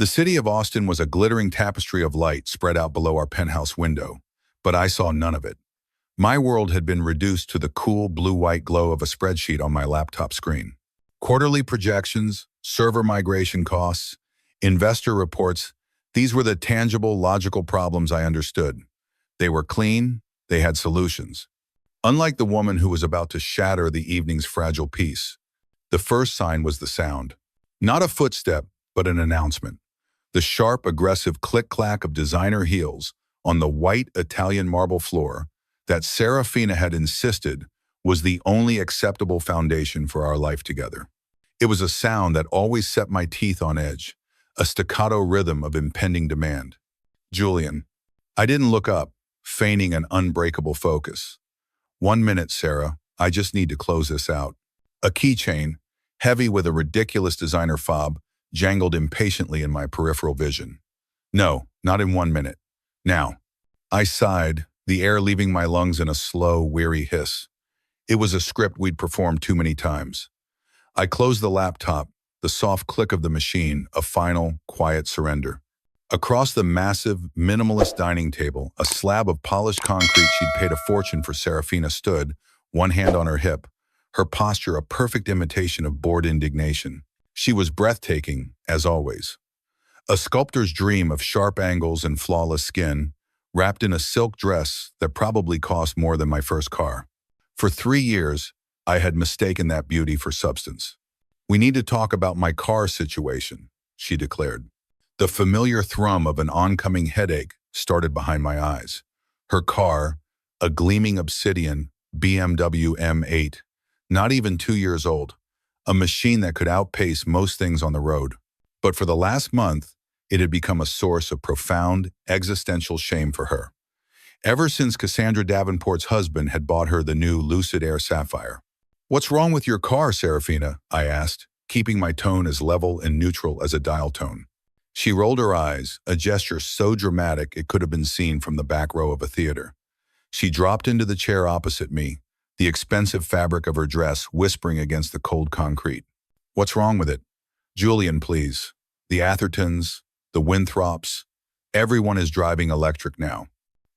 The city of Austin was a glittering tapestry of light spread out below our penthouse window, but I saw none of it. My world had been reduced to the cool blue-white glow of a spreadsheet on my laptop screen. Quarterly projections, server migration costs, investor reports, these were the tangible, logical problems I understood. They were clean, they had solutions. Unlike the woman who was about to shatter the evening's fragile peace, the first sign was the sound. Not a footstep, but an announcement. The sharp, aggressive click-clack of designer heels on the white Italian marble floor that Serafina had insisted was the only acceptable foundation for our life together. It was a sound that always set my teeth on edge, a staccato rhythm of impending demand. Julian. I didn't look up, feigning an unbreakable focus. 1 minute, Sarah. I just need to close this out. A keychain, heavy with a ridiculous designer fob, jangled impatiently in my peripheral vision. No, not in 1 minute. Now. I sighed, the air leaving my lungs in a slow, weary hiss. It was a script we'd performed too many times. I closed the laptop, the soft click of the machine, a final, quiet surrender. Across the massive, minimalist dining table, a slab of polished concrete she'd paid a fortune for Serafina stood, one hand on her hip, her posture a perfect imitation of bored indignation. She was breathtaking, as always. A sculptor's dream of sharp angles and flawless skin, wrapped in a silk dress that probably cost more than my first car. For 3 years, I had mistaken that beauty for substance. We need to talk about my car situation, she declared. The familiar thrum of an oncoming headache started behind my eyes. Her car, a gleaming obsidian BMW M8, not even 2 years old, a machine that could outpace most things on the road. But for the last month, it had become a source of profound, existential shame for her. Ever since Cassandra Davenport's husband had bought her the new Lucid Air Sapphire. "What's wrong with your car, Serafina?" I asked, keeping my tone as level and neutral as a dial tone. She rolled her eyes, a gesture so dramatic it could have been seen from the back row of a theater. She dropped into the chair opposite me, the expensive fabric of her dress whispering against the cold concrete. "What's wrong with it?" "Julian, please. The Athertons, the Winthrops, everyone is driving electric now.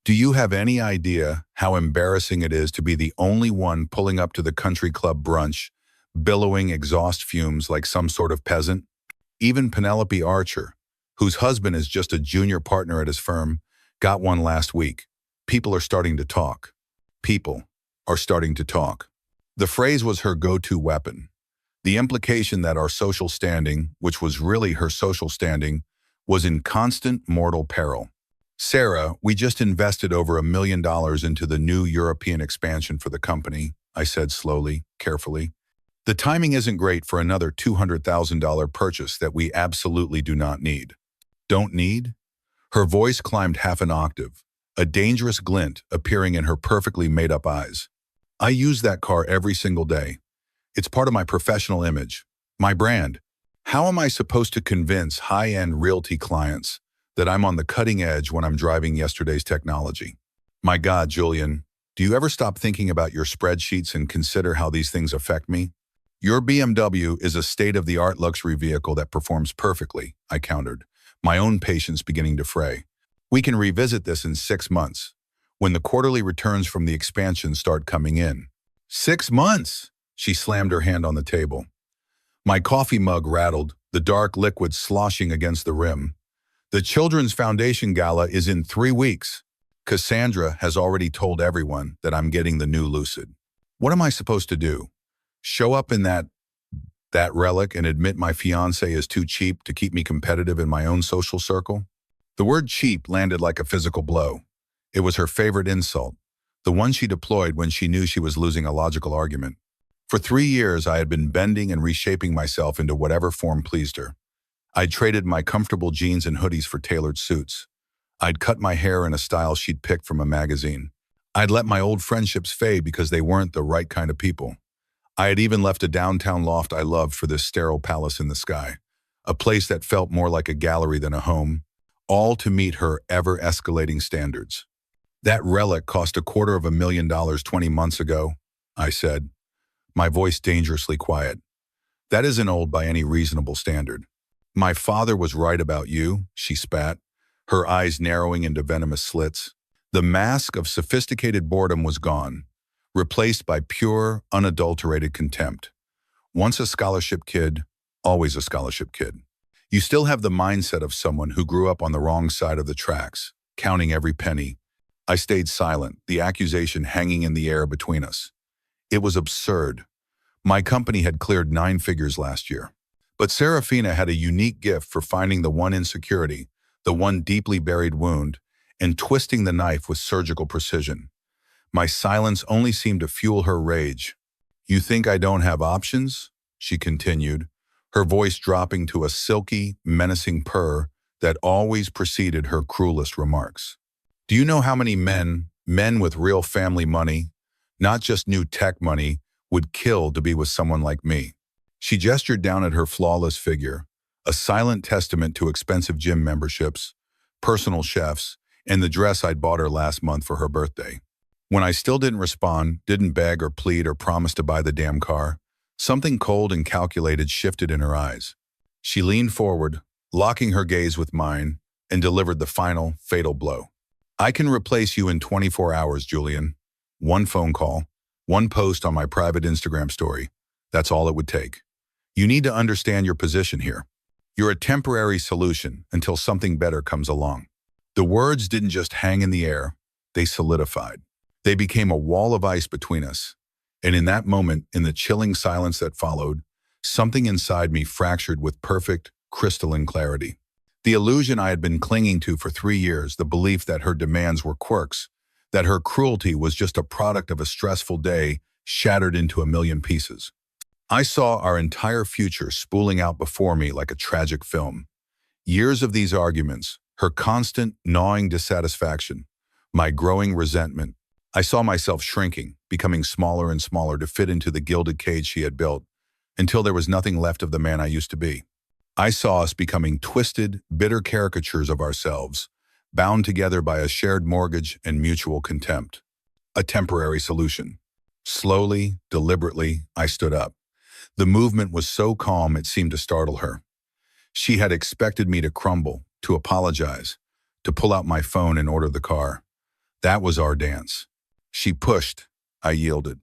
Do you have any idea how embarrassing it is to be the only one pulling up to the country club brunch, billowing exhaust fumes like some sort of peasant? Even Penelope Archer, whose husband is just a junior partner at his firm, got one last week. People are starting to talk. People are starting to talk." The phrase was her go-to weapon. The implication that our social standing, which was really her social standing, was in constant mortal peril. "Sarah, we just invested over $1 million into the new European expansion for the company," I said slowly, carefully. "The timing isn't great for another $200,000 purchase that we absolutely do not need." "Don't need?" Her voice climbed half an octave, a dangerous glint appearing in her perfectly made-up eyes. "I use that car every single day. It's part of my professional image, my brand. How am I supposed to convince high-end realty clients that I'm on the cutting edge when I'm driving yesterday's technology? My God, Julian, do you ever stop thinking about your spreadsheets and consider how these things affect me? Your BMW is a state-of-the-art luxury vehicle that performs perfectly," I countered, my own patience beginning to fray. "We can revisit this in 6 months, when the quarterly returns from the expansion start coming in." 6 months! She slammed her hand on the table. My coffee mug rattled, the dark liquid sloshing against the rim. "The Children's Foundation Gala is in 3 weeks. Cassandra has already told everyone that I'm getting the new Lucid. What am I supposed to do? Show up in that relic and admit my fiancé is too cheap to keep me competitive in my own social circle?" The word cheap landed like a physical blow. It was her favorite insult, the one she deployed when she knew she was losing a logical argument. For 3 years, I had been bending and reshaping myself into whatever form pleased her. I'd traded my comfortable jeans and hoodies for tailored suits. I'd cut my hair in a style she'd picked from a magazine. I'd let my old friendships fade because they weren't the right kind of people. I had even left a downtown loft I loved for this sterile palace in the sky, a place that felt more like a gallery than a home, all to meet her ever-escalating standards. "That relic cost $250,000 20 months ago," I said, my voice dangerously quiet. "That isn't old by any reasonable standard." My father was right about you, she spat, her eyes narrowing into venomous slits. The mask of sophisticated boredom was gone, replaced by pure, unadulterated contempt. Once a scholarship kid, always a scholarship kid. You still have the mindset of someone who grew up on the wrong side of the tracks, counting every penny. I stayed silent, the accusation hanging in the air between us. It was absurd. My company had cleared 9 figures last year. But Serafina had a unique gift for finding the one insecurity, the one deeply buried wound, and twisting the knife with surgical precision. My silence only seemed to fuel her rage. "You think I don't have options?" she continued, her voice dropping to a silky, menacing purr that always preceded her cruelest remarks. "Do you know how many men with real family money, not just new tech money, would kill to be with someone like me?" She gestured down at her flawless figure, a silent testament to expensive gym memberships, personal chefs, and the dress I'd bought her last month for her birthday. When I still didn't respond, didn't beg or plead or promise to buy the damn car, something cold and calculated shifted in her eyes. She leaned forward, locking her gaze with mine, and delivered the final, fatal blow. "I can replace you in 24 hours, Julian. One phone call, one post on my private Instagram story. That's all it would take. You need to understand your position here. You're a temporary solution until something better comes along." The words didn't just hang in the air, they solidified. They became a wall of ice between us. And in that moment, in the chilling silence that followed, something inside me fractured with perfect, crystalline clarity. The illusion I had been clinging to for 3 years, the belief that her demands were quirks, that her cruelty was just a product of a stressful day, shattered into a million pieces. I saw our entire future spooling out before me like a tragic film. Years of these arguments, her constant, gnawing dissatisfaction, my growing resentment. I saw myself shrinking, becoming smaller and smaller to fit into the gilded cage she had built, until there was nothing left of the man I used to be. I saw us becoming twisted, bitter caricatures of ourselves, bound together by a shared mortgage and mutual contempt. A temporary solution. Slowly, deliberately, I stood up. The movement was so calm it seemed to startle her. She had expected me to crumble, to apologize, to pull out my phone and order the car. That was our dance. She pushed. I yielded.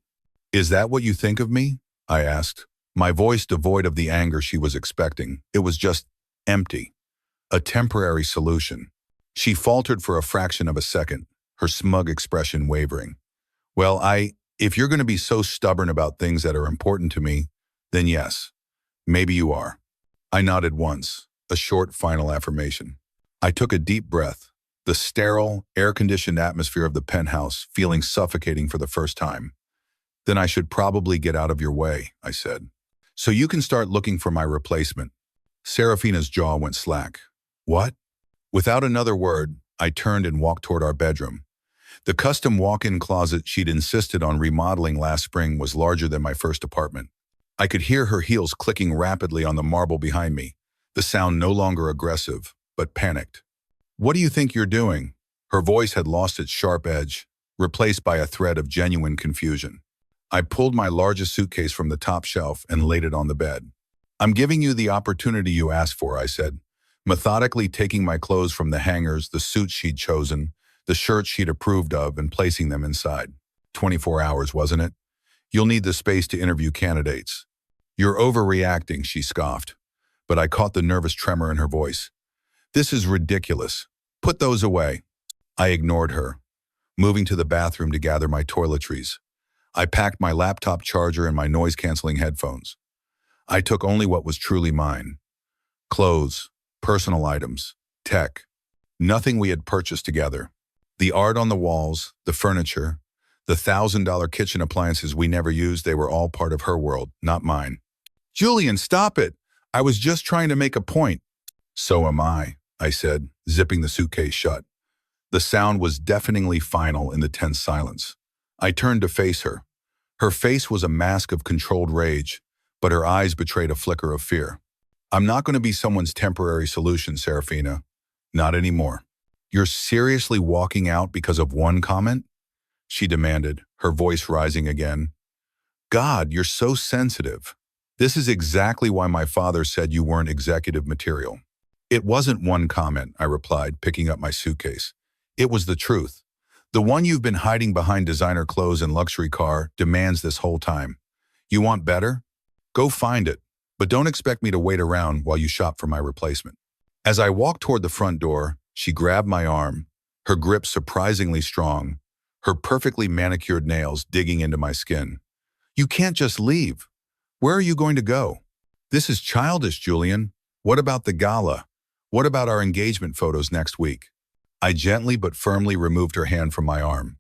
"Is that what you think of me?" I asked, my voice devoid of the anger she was expecting. It was just empty. A temporary solution. She faltered for a fraction of a second, her smug expression wavering. "Well, if you're going to be so stubborn about things that are important to me, then yes, maybe you are." I nodded once, a short final affirmation. I took a deep breath, the sterile, air-conditioned atmosphere of the penthouse feeling suffocating for the first time. "Then I should probably get out of your way," I said. "So you can start looking for my replacement." Serafina's jaw went slack. "What?" Without another word, I turned and walked toward our bedroom. The custom walk-in closet she'd insisted on remodeling last spring was larger than my first apartment. I could hear her heels clicking rapidly on the marble behind me, the sound no longer aggressive, but panicked. "What do you think you're doing?" Her voice had lost its sharp edge, replaced by a thread of genuine confusion. I pulled my largest suitcase from the top shelf and laid it on the bed. "I'm giving you the opportunity you asked for," I said, methodically taking my clothes from the hangers, the suits she'd chosen, the shirts she'd approved of, and placing them inside. 24 hours, wasn't it? "You'll need the space to interview candidates." "You're overreacting," she scoffed, but I caught the nervous tremor in her voice. "This is ridiculous. Put those away." I ignored her, moving to the bathroom to gather my toiletries. I packed my laptop charger and my noise-canceling headphones. I took only what was truly mine. Clothes, personal items, tech. Nothing we had purchased together. The art on the walls, the furniture, the $1,000 kitchen appliances we never used, they were all part of her world, not mine. "Julian, stop it! I was just trying to make a point." "So am I said, zipping the suitcase shut. The sound was deafeningly final in the tense silence. I turned to face her. Her face was a mask of controlled rage, but her eyes betrayed a flicker of fear. "I'm not going to be someone's temporary solution, Serafina. Not anymore." "You're seriously walking out because of one comment?" she demanded, her voice rising again. "God, you're so sensitive." This is exactly why my father said you weren't executive material. It wasn't one comment, I replied, picking up my suitcase. It was the truth. The one you've been hiding behind designer clothes and luxury car demands this whole time. You want better? Go find it, but don't expect me to wait around while you shop for my replacement. As I walked toward the front door, she grabbed my arm, her grip surprisingly strong, her perfectly manicured nails digging into my skin. You can't just leave. Where are you going to go? This is childish, Julian. What about the gala? What about our engagement photos next week? I gently but firmly removed her hand from my arm.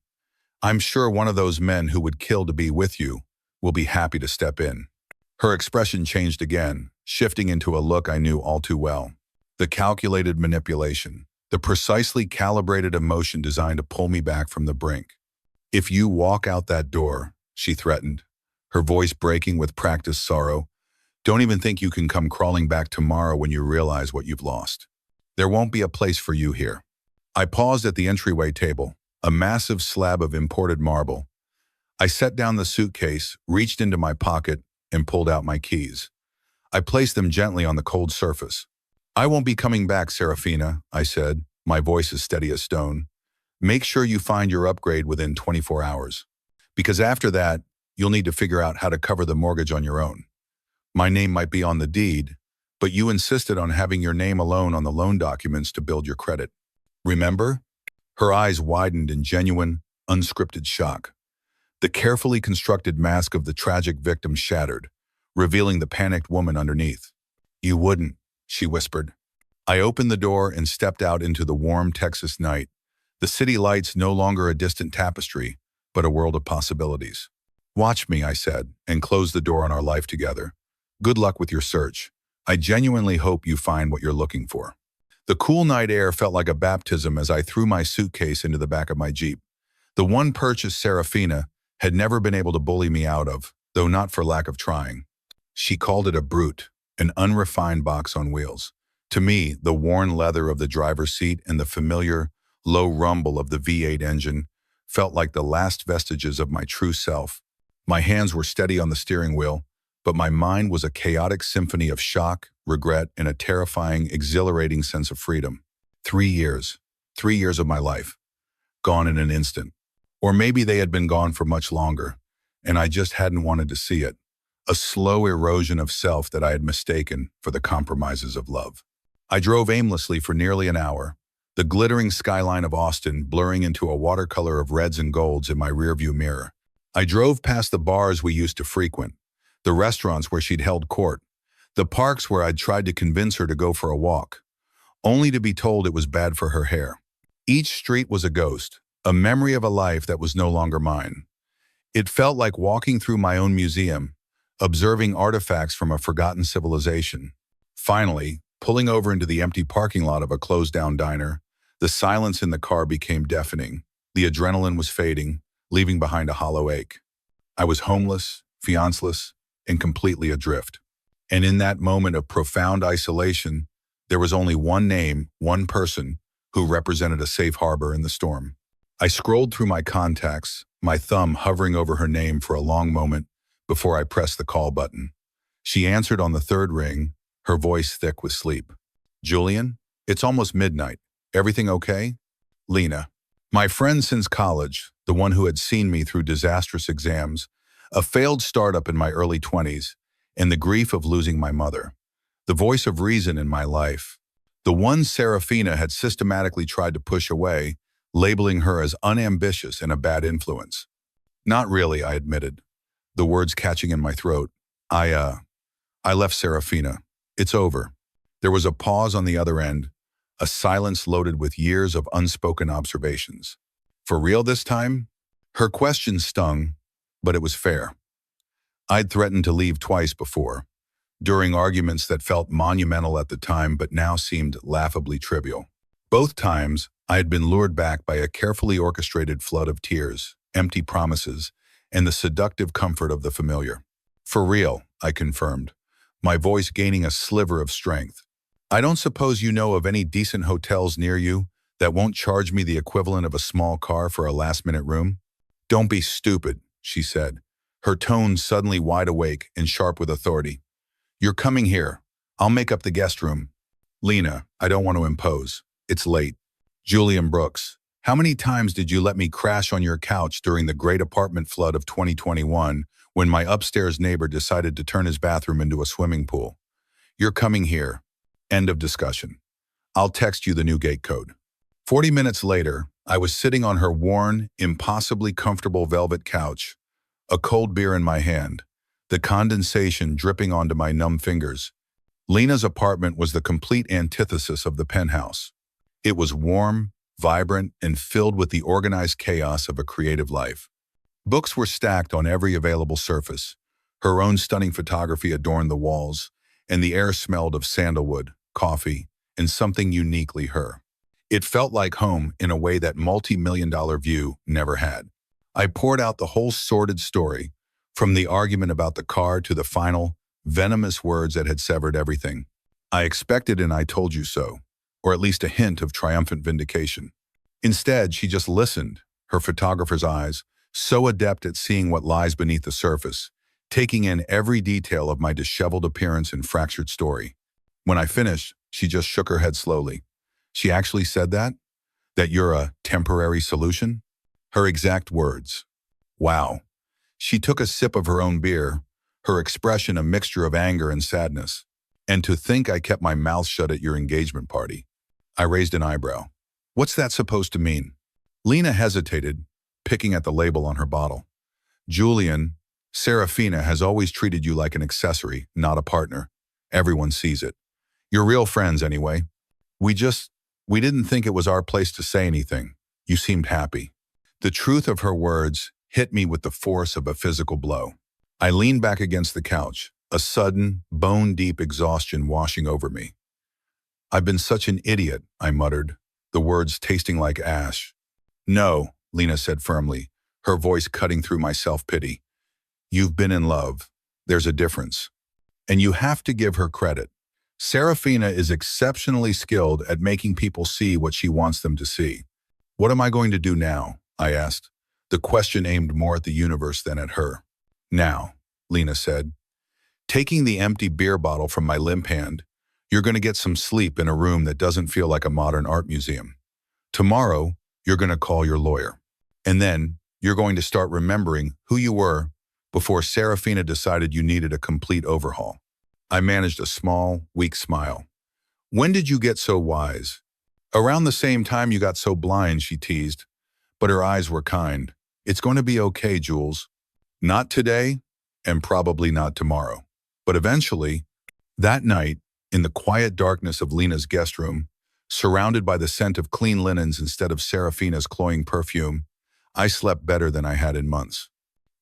I'm sure one of those men who would kill to be with you will be happy to step in. Her expression changed again, shifting into a look I knew all too well. The calculated manipulation, the precisely calibrated emotion designed to pull me back from the brink. If you walk out that door, she threatened, her voice breaking with practiced sorrow, don't even think you can come crawling back tomorrow when you realize what you've lost. There won't be a place for you here. I paused at the entryway table, a massive slab of imported marble. I set down the suitcase, reached into my pocket, and pulled out my keys. I placed them gently on the cold surface. I won't be coming back, Serafina, I said, my voice as steady as stone. Make sure you find your upgrade within 24 hours. Because after that, you'll need to figure out how to cover the mortgage on your own. My name might be on the deed, but you insisted on having your name alone on the loan documents to build your credit. Remember? Her eyes widened in genuine, unscripted shock. The carefully constructed mask of the tragic victim shattered, revealing the panicked woman underneath. You wouldn't, she whispered. I opened the door and stepped out into the warm Texas night, the city lights no longer a distant tapestry, but a world of possibilities. Watch me, I said, and closed the door on our life together. Good luck with your search. I genuinely hope you find what you're looking for. The cool night air felt like a baptism as I threw my suitcase into the back of my Jeep. The one purchase Serafina had never been able to bully me out of, though not for lack of trying. She called it a brute, an unrefined box on wheels. To me, the worn leather of the driver's seat and the familiar, low rumble of the V8 engine felt like the last vestiges of my true self. My hands were steady on the steering wheel, but my mind was a chaotic symphony of shock, regret, and a terrifying, exhilarating sense of freedom. 3 years. 3 years of my life. Gone in an instant. Or maybe they had been gone for much longer, and I just hadn't wanted to see it. A slow erosion of self that I had mistaken for the compromises of love. I drove aimlessly for nearly an hour, the glittering skyline of Austin blurring into a watercolor of reds and golds in my rearview mirror. I drove past the bars we used to frequent, the restaurants where she'd held court, the parks where I'd tried to convince her to go for a walk, only to be told it was bad for her hair. Each street was a ghost, a memory of a life that was no longer mine. It felt like walking through my own museum, observing artifacts from a forgotten civilization. Finally, pulling over into the empty parking lot of a closed-down diner, the silence in the car became deafening. The adrenaline was fading, leaving behind a hollow ache. I was homeless, fianceless, and completely adrift. And in that moment of profound isolation, there was only one name, one person, who represented a safe harbor in the storm. I scrolled through my contacts, my thumb hovering over her name for a long moment before I pressed the call button. She answered on the third ring, her voice thick with sleep. Julian, it's almost midnight. Everything okay? Lena. My friend since college, the one who had seen me through disastrous exams, a failed startup in my early 20s, and the grief of losing my mother. The voice of reason in my life. The one Serafina had systematically tried to push away, labeling her as unambitious and a bad influence. Not really, I admitted, the words catching in my throat. I left Serafina. It's over. There was a pause on the other end, a silence loaded with years of unspoken observations. For real this time? Her question stung, but it was fair. I'd threatened to leave twice before, during arguments that felt monumental at the time but now seemed laughably trivial. Both times, I had been lured back by a carefully orchestrated flood of tears, empty promises, and the seductive comfort of the familiar. For real, I confirmed, my voice gaining a sliver of strength. I don't suppose you know of any decent hotels near you that won't charge me the equivalent of a small car for a last-minute room? Don't be stupid, she said, her tone suddenly wide awake and sharp with authority. You're coming here. I'll make up the guest room. Lena, I don't want to impose. It's late. Julian Brooks, how many times did you let me crash on your couch during the great apartment flood of 2021 when my upstairs neighbor decided to turn his bathroom into a swimming pool? You're coming here. End of discussion. I'll text you the new gate code. 40 minutes later, I was sitting on her worn, impossibly comfortable velvet couch, a cold beer in my hand, the condensation dripping onto my numb fingers. Lena's apartment was the complete antithesis of the penthouse. It was warm, vibrant, and filled with the organized chaos of a creative life. Books were stacked on every available surface. Her own stunning photography adorned the walls, and the air smelled of sandalwood, coffee, and something uniquely her. It felt like home in a way that multi-million-dollar view never had. I poured out the whole sordid story, from the argument about the car to the final, venomous words that had severed everything. I expected an "I told you so," or at least a hint of triumphant vindication. Instead, she just listened, her photographer's eyes, so adept at seeing what lies beneath the surface, taking in every detail of my disheveled appearance and fractured story. When I finished, she just shook her head slowly. She actually said that? That you're a temporary solution? Her exact words. Wow. She took a sip of her own beer, her expression a mixture of anger and sadness. And to think I kept my mouth shut at your engagement party. I raised an eyebrow. What's that supposed to mean? Lena hesitated, picking at the label on her bottle. Julian, Serafina has always treated you like an accessory, not a partner. Everyone sees it. You're real friends anyway. We didn't think it was our place to say anything. You seemed happy. The truth of her words hit me with the force of a physical blow. I leaned back against the couch, a sudden, bone-deep exhaustion washing over me. I've been such an idiot, I muttered, the words tasting like ash. No, Lena said firmly, her voice cutting through my self-pity. You've been in love. There's a difference. And you have to give her credit. Serafina is exceptionally skilled at making people see what she wants them to see. What am I going to do now? I asked, the question aimed more at the universe than at her. Now, Lena said, taking the empty beer bottle from my limp hand, you're going to get some sleep in a room that doesn't feel like a modern art museum. Tomorrow, you're going to call your lawyer. And then, you're going to start remembering who you were before Serafina decided you needed a complete overhaul. I managed a small, weak smile. When did you get so wise? Around the same time you got so blind, she teased, but her eyes were kind. It's going to be okay, Jules. Not today, and probably not tomorrow. But eventually, that night, in the quiet darkness of Lena's guest room, surrounded by the scent of clean linens instead of Serafina's cloying perfume, I slept better than I had in months.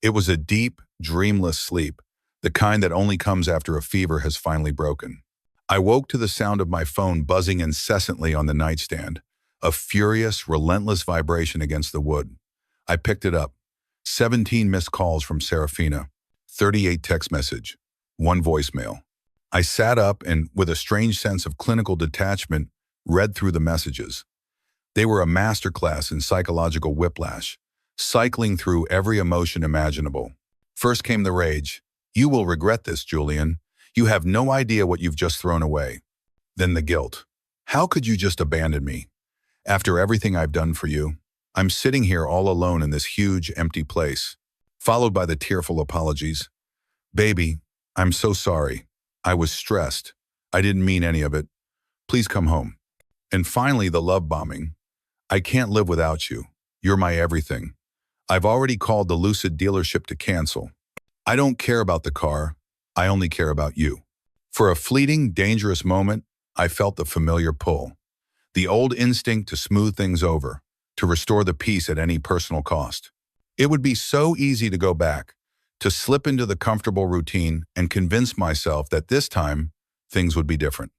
It was a deep, dreamless sleep, the kind that only comes after a fever has finally broken. I woke to the sound of my phone buzzing incessantly on the nightstand, a furious, relentless vibration against the wood. I picked it up. 17 missed calls from Serafina, 38 text message, 1 voicemail. I sat up and, with a strange sense of clinical detachment, read through the messages. They were a masterclass in psychological whiplash, cycling through every emotion imaginable. First came the rage. You will regret this, Julian. You have no idea what you've just thrown away. Then the guilt. How could you just abandon me? After everything I've done for you, I'm sitting here all alone in this huge, empty place, followed by the tearful apologies. Baby, I'm so sorry. I was stressed. I didn't mean any of it. Please come home. And finally, the love bombing. I can't live without you. You're my everything. I've already called the Lucid dealership to cancel. I don't care about the car. I only care about you. For a fleeting, dangerous moment, I felt the familiar pull. The old instinct to smooth things over, to restore the peace at any personal cost. It would be so easy to go back, to slip into the comfortable routine and convince myself that this time, things would be different.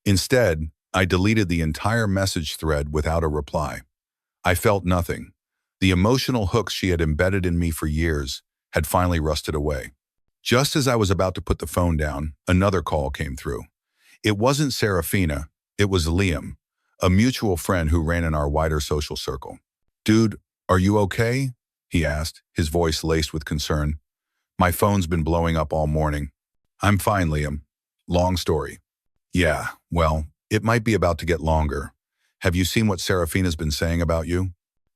Instead, I deleted the entire message thread without a reply. I felt nothing. The emotional hooks she had embedded in me for years had finally rusted away. Just as I was about to put the phone down, another call came through. It wasn't Serafina, it was Liam, a mutual friend who ran in our wider social circle. Dude, are you okay? He asked, his voice laced with concern. My phone's been blowing up all morning. I'm fine, Liam. Long story. Yeah, well, it might be about to get longer. Have you seen what Serafina's been saying about you?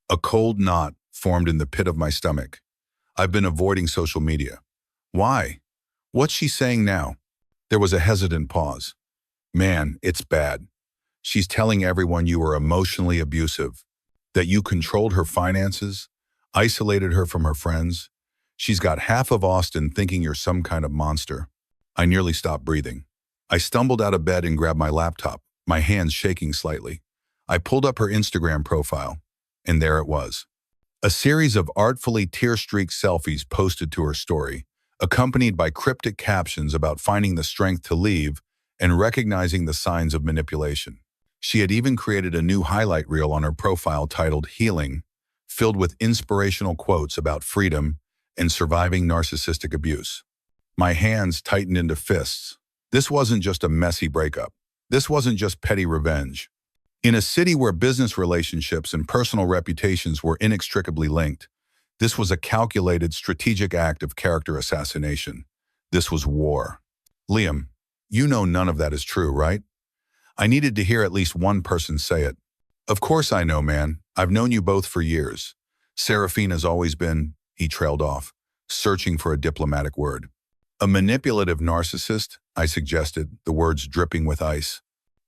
A cold knot formed in the pit of my stomach. I've been avoiding social media. Why? What's she saying now? There was a hesitant pause. Man, it's bad. She's telling everyone you were emotionally abusive, that you controlled her finances, isolated her from her friends. She's got half of Austin thinking you're some kind of monster. I nearly stopped breathing. I stumbled out of bed and grabbed my laptop, my hands shaking slightly. I pulled up her Instagram profile, and there it was. A series of artfully tear-streaked selfies posted to her story, accompanied by cryptic captions about finding the strength to leave and recognizing the signs of manipulation. She had even created a new highlight reel on her profile titled Healing, filled with inspirational quotes about freedom and surviving narcissistic abuse. My hands tightened into fists. This wasn't just a messy breakup. This wasn't just petty revenge. In a city where business relationships and personal reputations were inextricably linked, this was a calculated, strategic act of character assassination. This was war. Liam, you know none of that is true, right? I needed to hear at least one person say it. Of course I know, man. I've known you both for years. Serafina's always been, he trailed off, searching for a diplomatic word. A manipulative narcissist, I suggested, the words dripping with ice.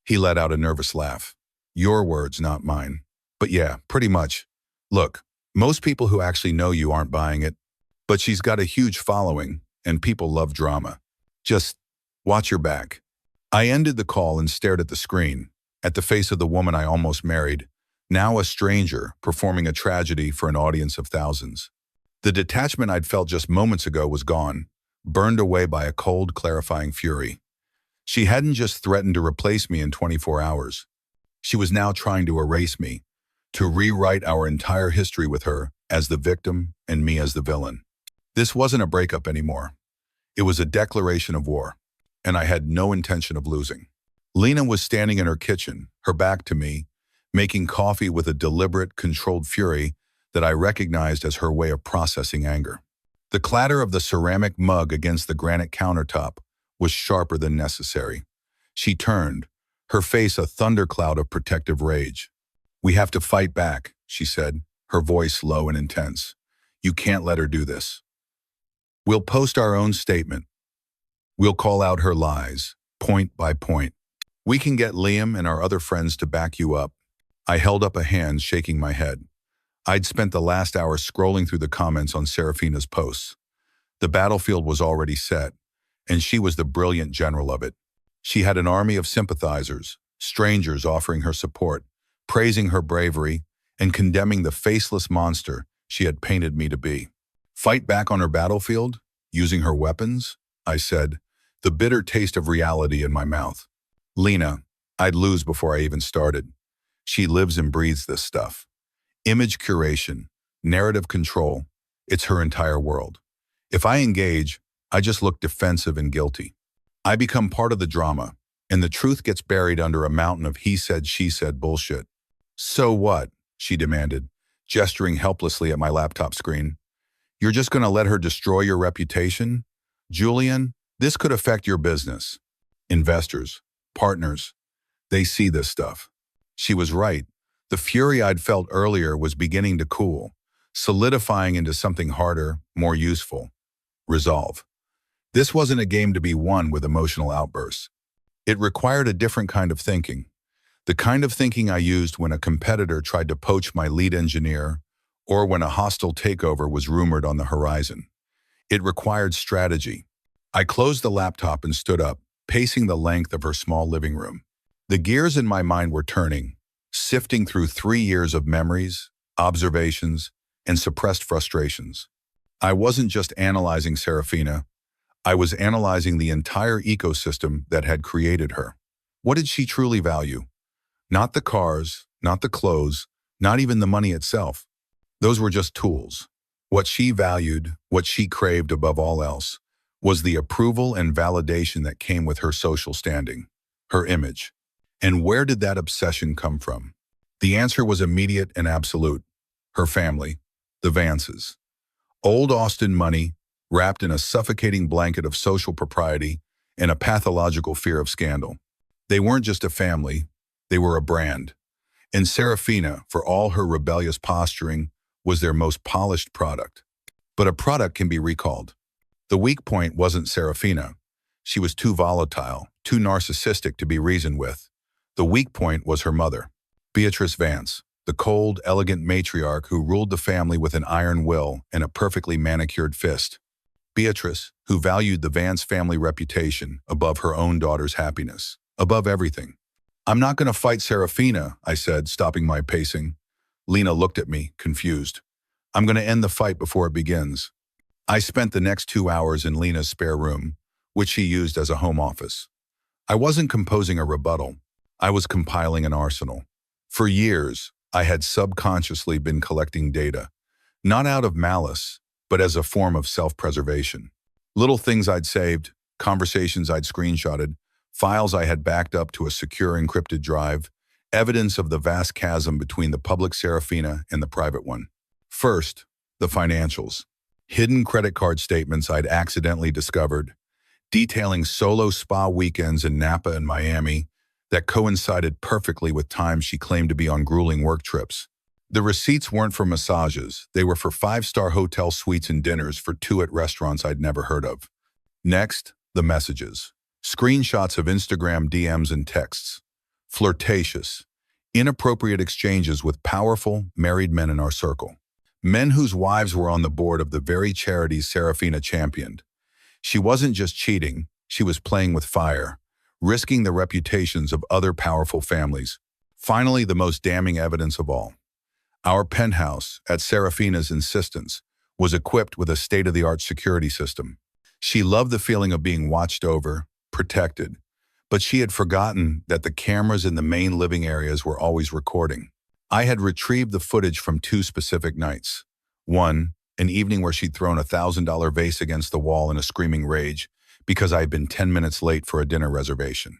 He let out a nervous laugh. Your words, not mine. But yeah, pretty much. Look, most people who actually know you aren't buying it. But she's got a huge following, and people love drama. Just watch your back. I ended the call and stared at the screen, at the face of the woman I almost married, now a stranger performing a tragedy for an audience of thousands. The detachment I'd felt just moments ago was gone, burned away by a cold, clarifying fury. She hadn't just threatened to replace me in 24 hours. She was now trying to erase me, to rewrite our entire history with her as the victim and me as the villain. This wasn't a breakup anymore. It was a declaration of war, and I had no intention of losing. Lena was standing in her kitchen, her back to me, making coffee with a deliberate, controlled fury that I recognized as her way of processing anger. The clatter of the ceramic mug against the granite countertop was sharper than necessary. She turned, her face a thundercloud of protective rage. "We have to fight back," she said, her voice low and intense. "You can't let her do this. We'll post our own statement. We'll call out her lies, point by point. We can get Liam and our other friends to back you up." I held up a hand, shaking my head. I'd spent the last hour scrolling through the comments on Serafina's posts. The battlefield was already set, and she was the brilliant general of it. She had an army of sympathizers, strangers offering her support, praising her bravery, and condemning the faceless monster she had painted me to be. Fight back on her battlefield? Using her weapons? I said, the bitter taste of reality in my mouth. Lena, I'd lose before I even started. She lives and breathes this stuff. Image curation, narrative control, it's her entire world. If I engage, I just look defensive and guilty. I become part of the drama, and the truth gets buried under a mountain of he said, she said bullshit. "So what?" she demanded, gesturing helplessly at my laptop screen. "You're just going to let her destroy your reputation? Julian, this could affect your business. Investors, partners, they see this stuff." She was right. The fury I'd felt earlier was beginning to cool, solidifying into something harder, more useful. Resolve. This wasn't a game to be won with emotional outbursts. It required a different kind of thinking. The kind of thinking I used when a competitor tried to poach my lead engineer or when a hostile takeover was rumored on the horizon. It required strategy. I closed the laptop and stood up, pacing the length of her small living room. The gears in my mind were turning, sifting through 3 years of memories, observations, and suppressed frustrations. I wasn't just analyzing Serafina. I was analyzing the entire ecosystem that had created her. What did she truly value? Not the cars, not the clothes, not even the money itself. Those were just tools. What she valued, what she craved above all else, was the approval and validation that came with her social standing, her image. And where did that obsession come from? The answer was immediate and absolute. Her family, the Vances. Old Austin money, wrapped in a suffocating blanket of social propriety, and a pathological fear of scandal. They weren't just a family, they were a brand. And Serafina, for all her rebellious posturing, was their most polished product. But a product can be recalled. The weak point wasn't Serafina. She was too volatile, too narcissistic to be reasoned with. The weak point was her mother, Beatrice Vance, the cold, elegant matriarch who ruled the family with an iron will and a perfectly manicured fist. Beatrice, who valued the Vance family reputation above her own daughter's happiness, above everything. "I'm not going to fight Serafina," I said, stopping my pacing. Lena looked at me, confused. "I'm going to end the fight before it begins." I spent the next 2 hours in Lena's spare room, which she used as a home office. I wasn't composing a rebuttal. I was compiling an arsenal. For years, I had subconsciously been collecting data, not out of malice, but as a form of self-preservation. Little things I'd saved, conversations I'd screenshotted, files I had backed up to a secure encrypted drive, evidence of the vast chasm between the public Serafina and the private one. First, the financials. Hidden credit card statements I'd accidentally discovered, detailing solo spa weekends in Napa and Miami that coincided perfectly with times she claimed to be on grueling work trips. The receipts weren't for massages, they were for 5-star hotel suites and dinners for 2 at restaurants I'd never heard of. Next, the messages. Screenshots of Instagram DMs and texts. Flirtatious, inappropriate exchanges with powerful, married men in our circle. Men whose wives were on the board of the very charities Serafina championed. She wasn't just cheating, she was playing with fire, risking the reputations of other powerful families. Finally, the most damning evidence of all. Our penthouse, at Serafina's insistence, was equipped with a state-of-the-art security system. She loved the feeling of being watched over, protected, but she had forgotten that the cameras in the main living areas were always recording. I had retrieved the footage from 2 specific nights. One, an evening where she'd thrown a $1,000 vase against the wall in a screaming rage because I had been 10 minutes late for a dinner reservation.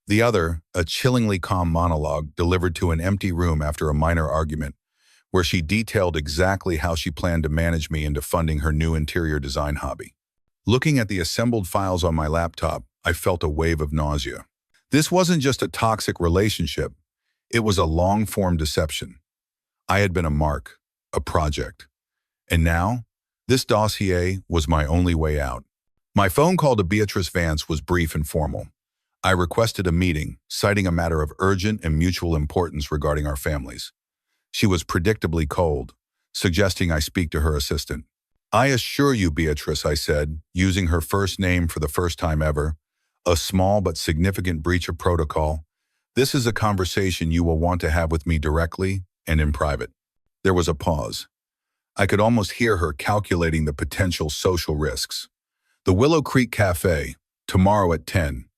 The other, a chillingly calm monologue delivered to an empty room after a minor argument, where she detailed exactly how she planned to manage me into funding her new interior design hobby. Looking at the assembled files on my laptop, I felt a wave of nausea. This wasn't just a toxic relationship, it was a long-form deception. I had been a mark, a project. And now, this dossier was my only way out. My phone call to Beatrice Vance was brief and formal. I requested a meeting, citing a matter of urgent and mutual importance regarding our families. She was predictably cold, suggesting I speak to her assistant. "I assure you, Beatrice," I said, using her first name for the first time ever, a small but significant breach of protocol. "This is a conversation you will want to have with me directly and in private." There was a pause. I could almost hear her calculating the potential social risks. "The Willow Creek Cafe, tomorrow at 10.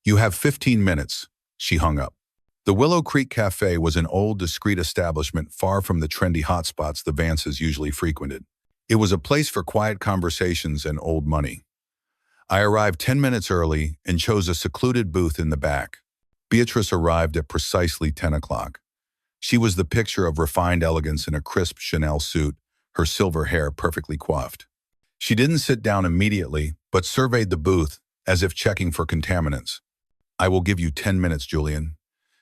You have 15 minutes, she hung up. The Willow Creek Cafe was an old, discreet establishment far from the trendy hotspots the Vances usually frequented. It was a place for quiet conversations and old money. I arrived 10 minutes early and chose a secluded booth in the back. Beatrice arrived at precisely 10 o'clock. She was the picture of refined elegance in a crisp Chanel suit, her silver hair perfectly coiffed. She didn't sit down immediately, but surveyed the booth as if checking for contaminants. "I will give you 10 minutes, Julian,"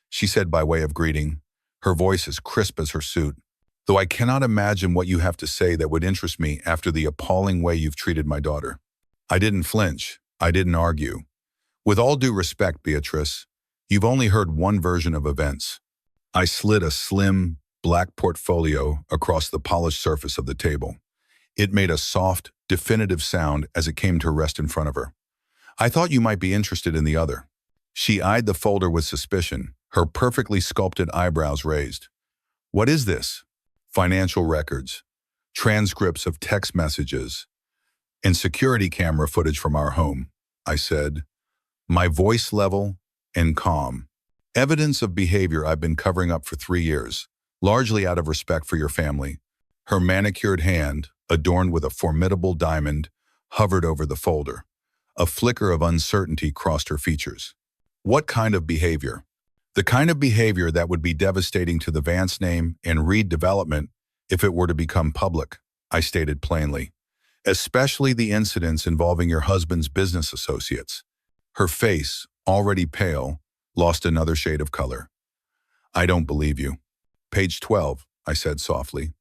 she said by way of greeting, her voice as crisp as her suit. "Though I cannot imagine what you have to say that would interest me after the appalling way you've treated my daughter." I didn't flinch. I didn't argue. "With all due respect, Beatrice, you've only heard one version of events." I slid a slim, black portfolio across the polished surface of the table. It made a soft, definitive sound as it came to rest in front of her. "I thought you might be interested in the other." She eyed the folder with suspicion, her perfectly sculpted eyebrows raised. "What is this?" "Financial records, transcripts of text messages, and security camera footage from our home," I said, my voice level and calm. "Evidence of behavior I've been covering up for 3 years, largely out of respect for your family." Her manicured hand, adorned with a formidable diamond, hovered over the folder. A flicker of uncertainty crossed her features. "What kind of behavior?" "The kind of behavior that would be devastating to the Vance name and Reed development if it were to become public," I stated plainly. "Especially the incidents involving your husband's business associates." Her face, already pale, lost another shade of color. "I don't believe you." "Page 12, I said softly.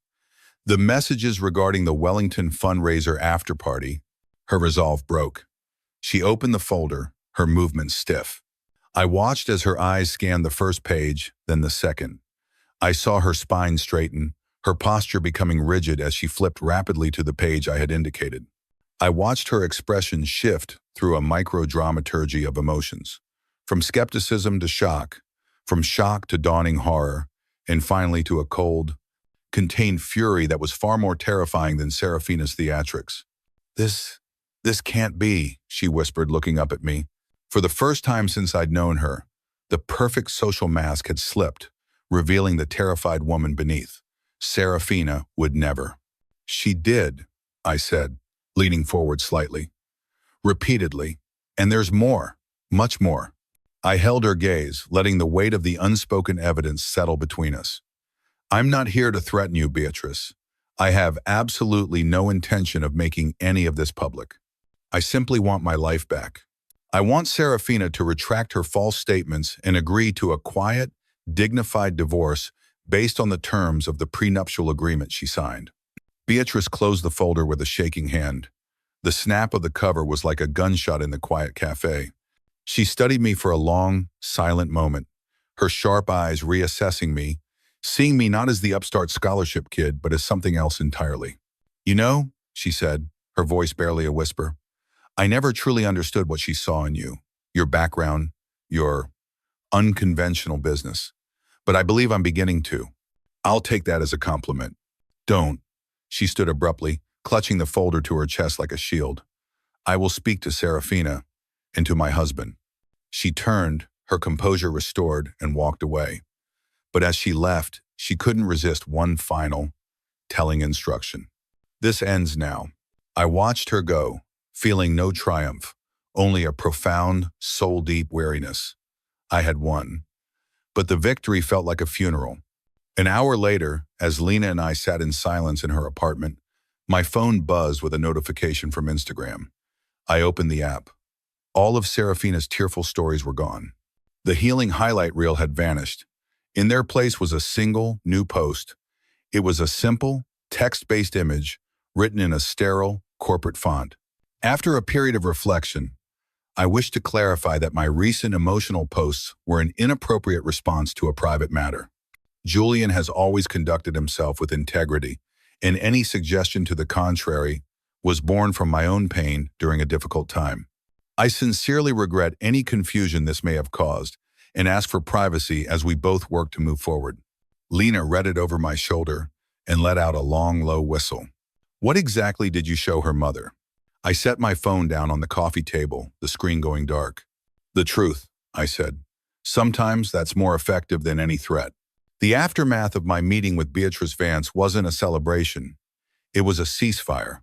"The messages regarding the Wellington fundraiser after party." Her resolve broke. She opened the folder, her movements stiff. I watched as her eyes scanned the first page, then the second. I saw her spine straighten, her posture becoming rigid as she flipped rapidly to the page I had indicated. I watched her expression shift through a micro-dramaturgy of emotions, from skepticism to shock, from shock to dawning horror, and finally to a cold, contained fury that was far more terrifying than Serafina's theatrics. This can't be," she whispered, looking up at me. For the first time since I'd known her, the perfect social mask had slipped, revealing the terrified woman beneath. Serafina would never. "She did," I said, leaning forward slightly. "Repeatedly. And there's more, much more." I held her gaze, letting the weight of the unspoken evidence settle between us. "I'm not here to threaten you, Beatrice. I have absolutely no intention of making any of this public. I simply want my life back. I want Serafina to retract her false statements and agree to a quiet, dignified divorce based on the terms of the prenuptial agreement she signed." Beatrice closed the folder with a shaking hand. The snap of the cover was like a gunshot in the quiet cafe. She studied me for a long, silent moment, her sharp eyes reassessing me, seeing me not as the upstart scholarship kid, but as something else entirely. "You know," she said, her voice barely a whisper, "I never truly understood what she saw in you, your background, your unconventional business. But I believe I'm beginning to. I'll take that as a compliment." "Don't." She stood abruptly, clutching the folder to her chest like a shield. "I will speak to Serafina and to my husband." She turned, her composure restored, and walked away. But as she left, she couldn't resist one final, telling instruction. "This ends now." I watched her go, feeling no triumph, only a profound, soul-deep weariness. I had won. But the victory felt like a funeral. An hour later, as Lena and I sat in silence in her apartment, my phone buzzed with a notification from Instagram. I opened the app. All of Serafina's tearful stories were gone. The healing highlight reel had vanished. In their place was a single, new post. It was a simple, text-based image, written in a sterile, corporate font. After a period of reflection, I wish to clarify that my recent emotional posts were an inappropriate response to a private matter. Julian has always conducted himself with integrity, and any suggestion to the contrary was born from my own pain during a difficult time. I sincerely regret any confusion this may have caused and ask for privacy as we both work to move forward. Lena read it over my shoulder and let out a long, low whistle. "What exactly did you show her mother?" I set my phone down on the coffee table, the screen going dark. "The truth," I said. "Sometimes that's more effective than any threat." The aftermath of my meeting with Beatrice Vance wasn't a celebration. It was a ceasefire.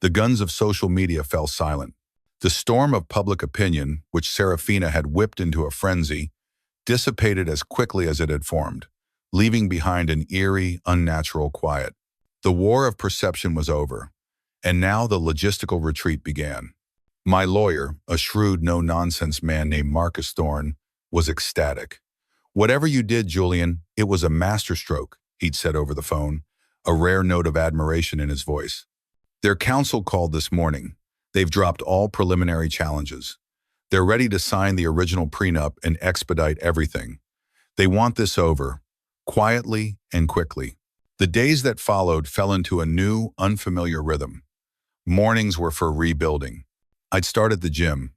The guns of social media fell silent. The storm of public opinion, which Serafina had whipped into a frenzy, dissipated as quickly as it had formed, leaving behind an eerie, unnatural quiet. The war of perception was over, and now the logistical retreat began. My lawyer, a shrewd, no-nonsense man named Marcus Thorne, was ecstatic. "Whatever you did, Julian, it was a masterstroke," he'd said over the phone, a rare note of admiration in his voice. "Their counsel called this morning. They've dropped all preliminary challenges. They're ready to sign the original prenup and expedite everything. They want this over, quietly and quickly." The days that followed fell into a new, unfamiliar rhythm. Mornings were for rebuilding. I'd start at the gym.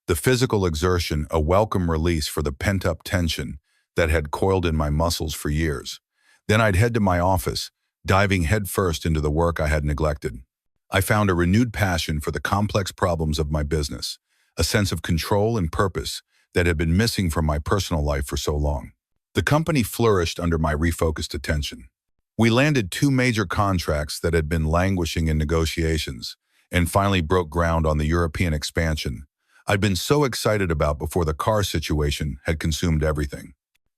The physical exertion, a welcome release for the pent-up tension that had coiled in my muscles for years. Then I'd head to my office, diving headfirst into the work I had neglected. I found a renewed passion for the complex problems of my business, a sense of control and purpose that had been missing from my personal life for so long. The company flourished under my refocused attention. We landed 2 major contracts that had been languishing in negotiations, and finally broke ground on the European expansion I'd been so excited about before the car situation had consumed everything.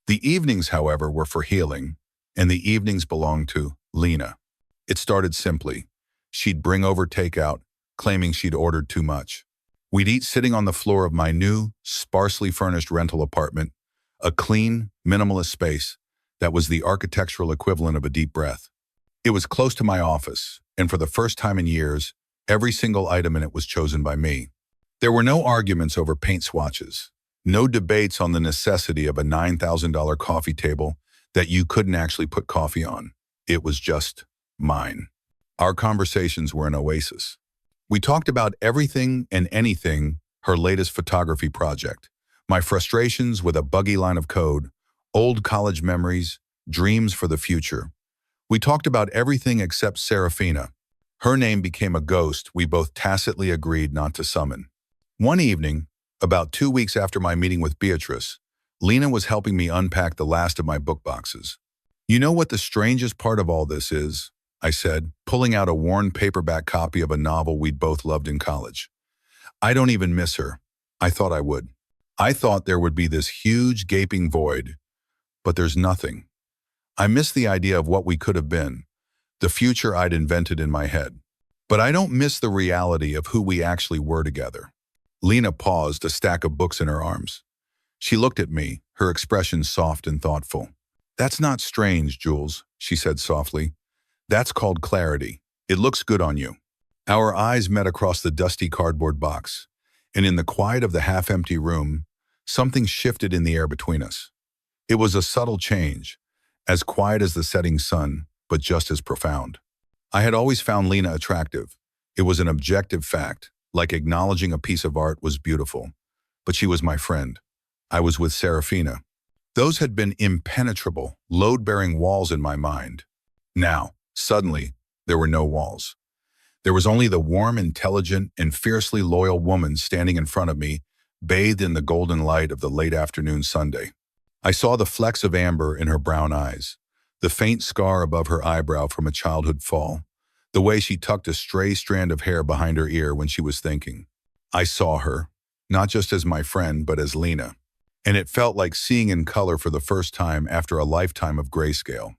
The evenings, however, were for healing, and the evenings belonged to Lena. It started simply. She'd bring over takeout, claiming she'd ordered too much. We'd eat sitting on the floor of my new, sparsely furnished rental apartment, a clean, minimalist space that was the architectural equivalent of a deep breath. It was close to my office, and for the first time in years, every single item in it was chosen by me. There were no arguments over paint swatches, no debates on the necessity of a $9,000 coffee table that you couldn't actually put coffee on. It was just mine. Our conversations were an oasis. We talked about everything and anything, her latest photography project, my frustrations with a buggy line of code, old college memories, dreams for the future. We talked about everything except Serafina. Her name became a ghost we both tacitly agreed not to summon. One evening, about 2 weeks after my meeting with Beatrice, Lena was helping me unpack the last of my book boxes. "You know what the strangest part of all this is?" I said, pulling out a worn paperback copy of a novel we'd both loved in college. "I don't even miss her. I thought I would. I thought there would be this huge gaping void, but there's nothing. I miss the idea of what we could have been, the future I'd invented in my head. But I don't miss the reality of who we actually were together." Lena paused, a stack of books in her arms. She looked at me, her expression soft and thoughtful. "That's not strange, Jules," she said softly. "That's called clarity. It looks good on you." Our eyes met across the dusty cardboard box, and in the quiet of the half-empty room, something shifted in the air between us. It was a subtle change, as quiet as the setting sun, but just as profound. I had always found Lena attractive. It was an objective fact, like acknowledging a piece of art was beautiful. But she was my friend. I was with Serafina. Those had been impenetrable, load-bearing walls in my mind. Now, suddenly, there were no walls. There was only the warm, intelligent, and fiercely loyal woman standing in front of me, bathed in the golden light of the late afternoon Sunday. I saw the flecks of amber in her brown eyes, the faint scar above her eyebrow from a childhood fall, the way she tucked a stray strand of hair behind her ear when she was thinking. I saw her, not just as my friend, but as Lena. And it felt like seeing in color for the first time after a lifetime of grayscale.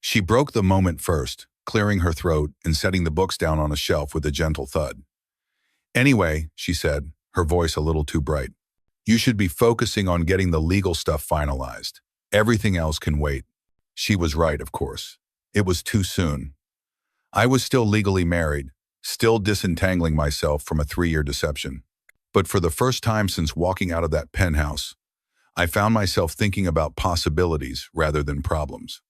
She broke the moment first, clearing her throat and setting the books down on a shelf with a gentle thud. "Anyway," she said, her voice a little too bright, "you should be focusing on getting the legal stuff finalized. Everything else can wait." She was right, of course. It was too soon. I was still legally married, still disentangling myself from a 3-year deception. But for the first time since walking out of that penthouse, I found myself thinking about possibilities rather than problems.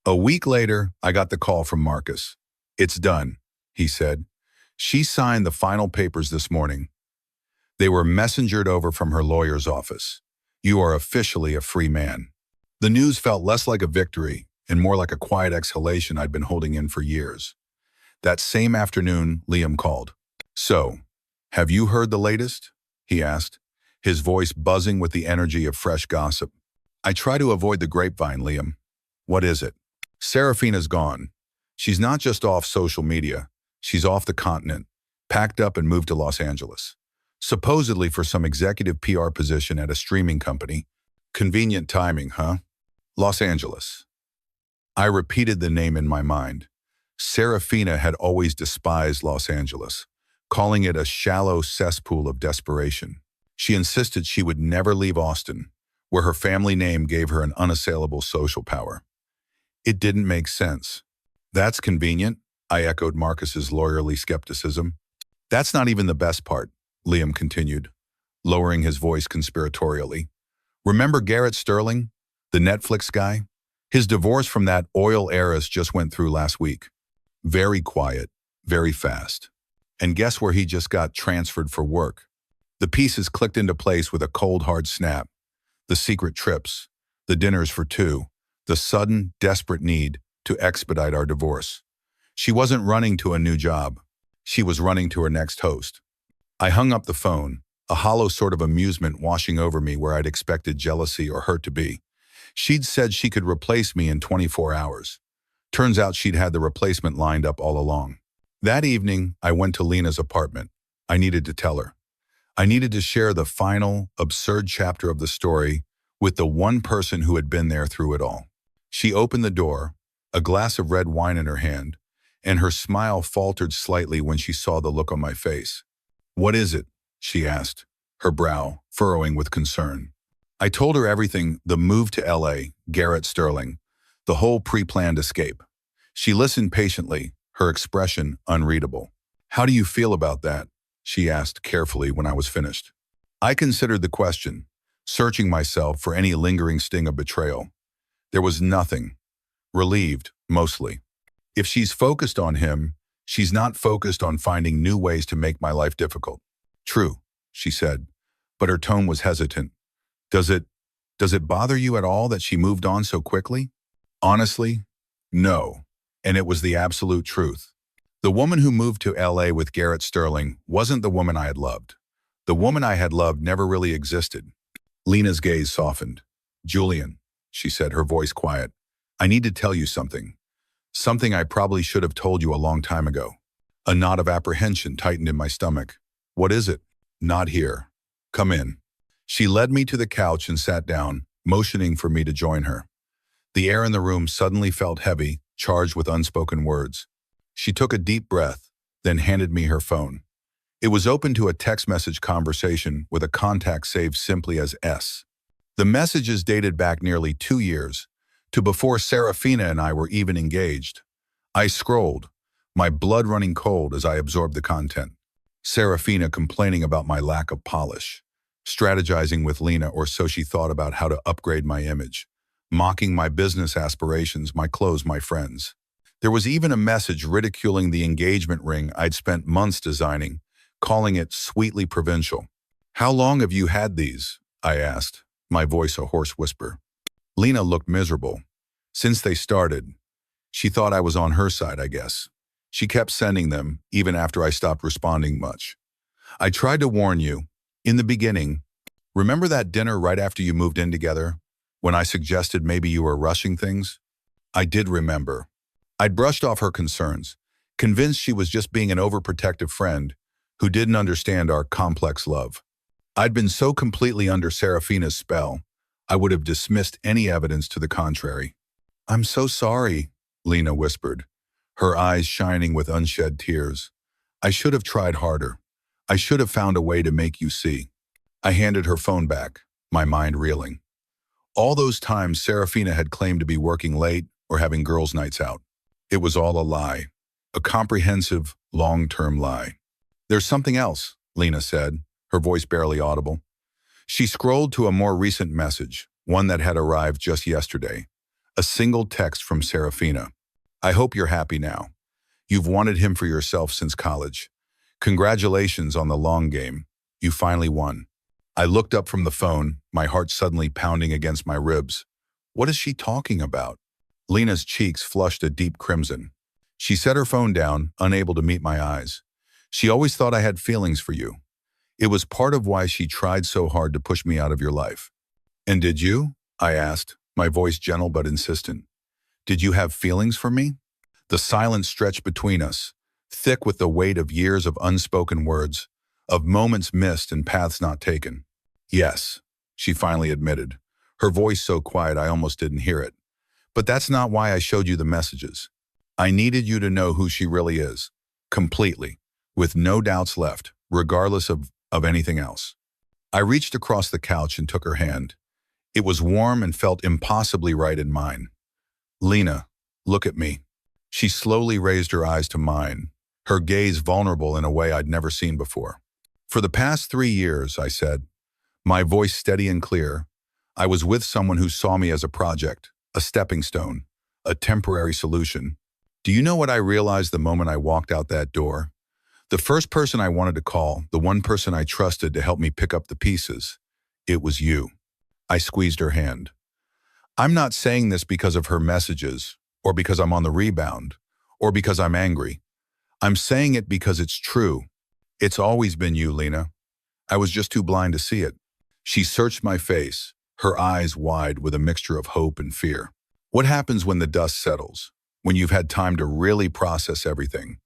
A week later, I got the call from Marcus. "It's done," he said. "She signed the final papers this morning. They were messengered over from her lawyer's office. You are officially a free man." The news felt less like a victory and more like a quiet exhalation I'd been holding in for years. That same afternoon, Liam called. "So, have you heard the latest?" he asked, his voice buzzing with the energy of fresh gossip. "I try to avoid the grapevine, Liam." "What is it?" "Serafina's gone. She's not just off social media. She's off the continent, packed up and moved to Los Angeles. Supposedly for some executive PR position at a streaming company. Convenient timing, huh? Los Angeles." I repeated the name in my mind. Serafina had always despised Los Angeles, calling it a shallow cesspool of desperation. She insisted she would never leave Austin, where her family name gave her an unassailable social power. It didn't make sense. "That's convenient," I echoed Marcus's lawyerly skepticism. "That's not even the best part," Liam continued, lowering his voice conspiratorially. "Remember Garrett Sterling, the Netflix guy? His divorce from that oil heiress just went through last week. Very quiet, very fast. And guess where he just got transferred for work? The pieces clicked into place with a cold, hard snap. The secret trips, the dinners for two, the sudden, desperate need to expedite our divorce. She wasn't running to a new job. She was running to her next host." I hung up the phone, a hollow sort of amusement washing over me where I'd expected jealousy or hurt to be. She'd said she could replace me in 24 hours. Turns out she'd had the replacement lined up all along. That evening, I went to Lena's apartment. I needed to tell her. I needed to share the final, absurd chapter of the story with the one person who had been there through it all. She opened the door, a glass of red wine in her hand, and her smile faltered slightly when she saw the look on my face. "What is it?" she asked, her brow furrowing with concern. I told her everything, the move to LA, Garrett Sterling, the whole pre-planned escape. She listened patiently, her expression unreadable. How do you feel about that? She asked carefully when I was finished. I considered the question, searching myself for any lingering sting of betrayal. There was nothing. Relieved, mostly. If she's focused on him, she's not focused on finding new ways to make my life difficult. True, she said, but her tone was hesitant. Does it bother you at all that she moved on so quickly? Honestly, no. And it was the absolute truth. The woman who moved to LA with Garrett Sterling wasn't the woman I had loved. The woman I had loved never really existed. Lena's gaze softened. Julian, she said, her voice quiet, I need to tell you something. Something I probably should have told you a long time ago. A knot of apprehension tightened in my stomach. What is it? Not here. Come in. She led me to the couch and sat down, motioning for me to join her. The air in the room suddenly felt heavy, charged with unspoken words. She took a deep breath, then handed me her phone. It was open to a text message conversation with a contact saved simply as S. The messages dated back nearly 2 years, to before Serafina and I were even engaged. I scrolled, my blood running cold as I absorbed the content. Serafina complaining about my lack of polish, strategizing with Lena or so she thought about how to upgrade my image, mocking my business aspirations, my clothes, my friends. There was even a message ridiculing the engagement ring I'd spent months designing, calling it sweetly provincial. How long have you had these? I asked, my voice a hoarse whisper. Lena looked miserable. Since they started. She thought I was on her side, I guess. She kept sending them, even after I stopped responding much. I tried to warn you. In the beginning, remember that dinner right after you moved in together, when I suggested maybe you were rushing things? I did remember. I'd brushed off her concerns, convinced she was just being an overprotective friend who didn't understand our complex love. I'd been so completely under Serafina's spell, I would have dismissed any evidence to the contrary. I'm so sorry, Lena whispered, her eyes shining with unshed tears. I should have tried harder. I should have found a way to make you see. I handed her phone back, my mind reeling. All those times Serafina had claimed to be working late or having girls' nights out. It was all a lie, a comprehensive, long-term lie. There's something else, Lena said, her voice barely audible. She scrolled to a more recent message, one that had arrived just yesterday. A single text from Serafina. I hope you're happy now. You've wanted him for yourself since college. Congratulations on the long game. You finally won. I looked up from the phone, my heart suddenly pounding against my ribs. What is she talking about? Lena's cheeks flushed a deep crimson. She set her phone down, unable to meet my eyes. She always thought I had feelings for you. It was part of why she tried so hard to push me out of your life. And did you? I asked, my voice gentle but insistent. Did you have feelings for me? The silence stretched between us, thick with the weight of years of unspoken words, of moments missed and paths not taken. Yes, she finally admitted, her voice so quiet I almost didn't hear it. But that's not why I showed you the messages. I needed you to know who she really is, completely, with no doubts left, regardless of anything else. I reached across the couch and took her hand. It was warm and felt impossibly right in mine. Lena, look at me. She slowly raised her eyes to mine, her gaze vulnerable in a way I'd never seen before. For the past 3 years, I said, my voice steady and clear, I was with someone who saw me as a project, a stepping stone, a temporary solution. Do you know what I realized the moment I walked out that door? The first person I wanted to call, the one person I trusted to help me pick up the pieces, it was you. I squeezed her hand. I'm not saying this because of her messages, or because I'm on the rebound, or because I'm angry. I'm saying it because it's true. It's always been you, Lena. I was just too blind to see it. She searched my face, her eyes wide with a mixture of hope and fear. What happens when the dust settles, when you've had time to really process everything?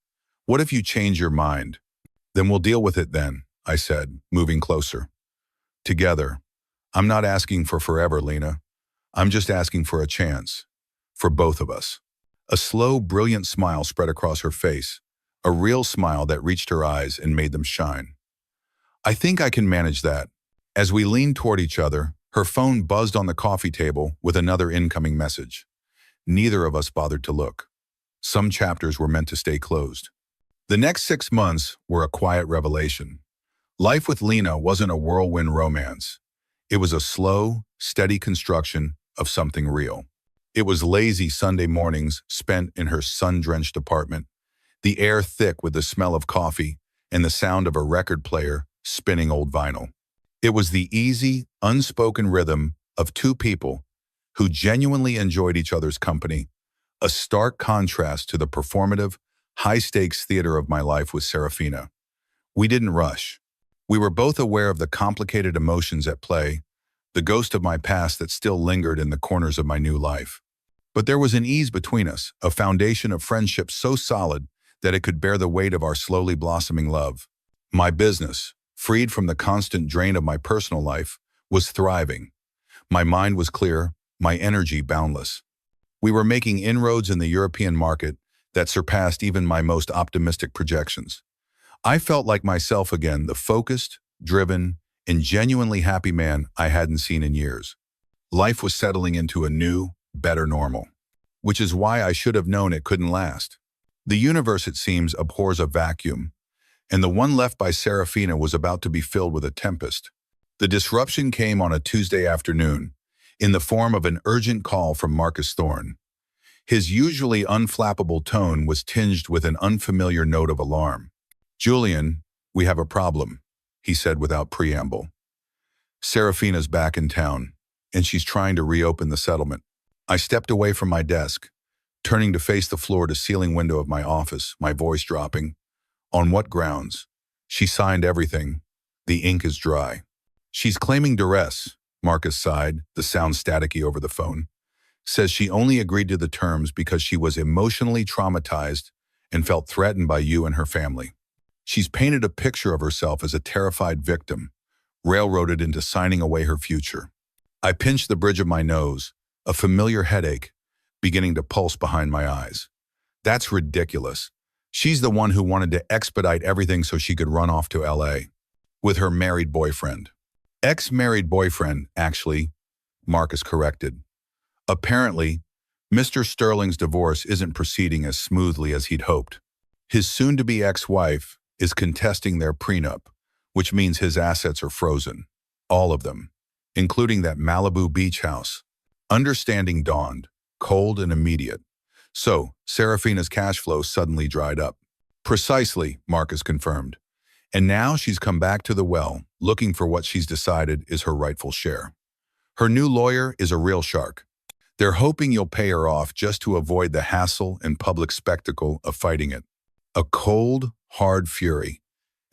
What if you change your mind? Then we'll deal with it then, I said, moving closer. Together. I'm not asking for forever, Lena. I'm just asking for a chance. For both of us. A slow, brilliant smile spread across her face, a real smile that reached her eyes and made them shine. I think I can manage that. As we leaned toward each other, her phone buzzed on the coffee table with another incoming message. Neither of us bothered to look. Some chapters were meant to stay closed. The next 6 months were a quiet revelation. Life with Lena wasn't a whirlwind romance. It was a slow, steady construction of something real. It was lazy Sunday mornings spent in her sun-drenched apartment, the air thick with the smell of coffee and the sound of a record player spinning old vinyl. It was the easy, unspoken rhythm of two people who genuinely enjoyed each other's company, a stark contrast to the performative, high-stakes theater of my life with Serafina. We didn't rush. We were both aware of the complicated emotions at play, the ghost of my past that still lingered in the corners of my new life. But there was an ease between us, a foundation of friendship so solid that it could bear the weight of our slowly blossoming love. My business, freed from the constant drain of my personal life, was thriving. My mind was clear, my energy boundless. We were making inroads in the European market that surpassed even my most optimistic projections. I felt like myself again, the focused, driven, and genuinely happy man I hadn't seen in years. Life was settling into a new, better normal, which is why I should have known it couldn't last. The universe, it seems, abhors a vacuum, and the one left by Serafina was about to be filled with a tempest. The disruption came on a Tuesday afternoon, in the form of an urgent call from Marcus Thorne. His usually unflappable tone was tinged with an unfamiliar note of alarm. "Julian, we have a problem," he said without preamble. "Serafina's back in town, and she's trying to reopen the settlement." I stepped away from my desk, turning to face the floor-to-ceiling window of my office, my voice dropping. "On what grounds?" "She signed everything. The ink is dry." "She's claiming duress," Marcus sighed, the sound staticky over the phone. "Says she only agreed to the terms because she was emotionally traumatized and felt threatened by you and her family. She's painted a picture of herself as a terrified victim, railroaded into signing away her future." I pinched the bridge of my nose, a familiar headache beginning to pulse behind my eyes. "That's ridiculous. She's the one who wanted to expedite everything so she could run off to LA with her married boyfriend." "Ex-married boyfriend, actually," Marcus corrected. "Apparently, Mr. Sterling's divorce isn't proceeding as smoothly as he'd hoped. His soon-to-be ex-wife is contesting their prenup, which means his assets are frozen. All of them, including that Malibu beach house." Understanding dawned, cold and immediate. So, Serafina's cash flow suddenly dried up. "Precisely," Marcus confirmed. "And now she's come back to the well, looking for what she's decided is her rightful share. Her new lawyer is a real shark. They're hoping you'll pay her off just to avoid the hassle and public spectacle of fighting it." A cold, hard fury,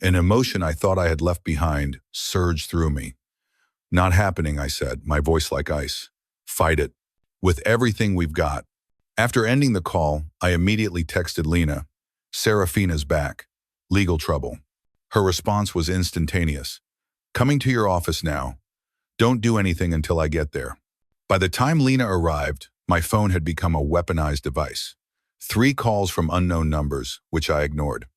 an emotion I thought I had left behind, surged through me. "Not happening," I said, my voice like ice. "Fight it. With everything we've got." After ending the call, I immediately texted Lena, "Serafina's back. Legal trouble." Her response was instantaneous. "Coming to your office now. Don't do anything until I get there." By the time Lena arrived, my phone had become a weaponized device. 3 calls from unknown numbers, which I ignored,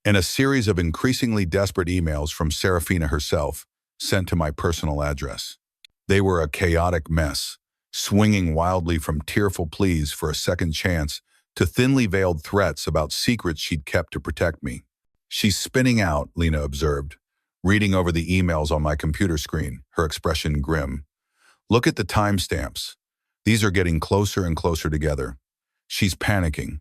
and a series of increasingly desperate emails from Serafina herself, sent to my personal address. They were a chaotic mess, swinging wildly from tearful pleas for a second chance to thinly veiled threats about secrets she'd kept to protect me. "She's spinning out," Lena observed, reading over the emails on my computer screen, her expression grim. "Look at the timestamps. These are getting closer and closer together. She's panicking."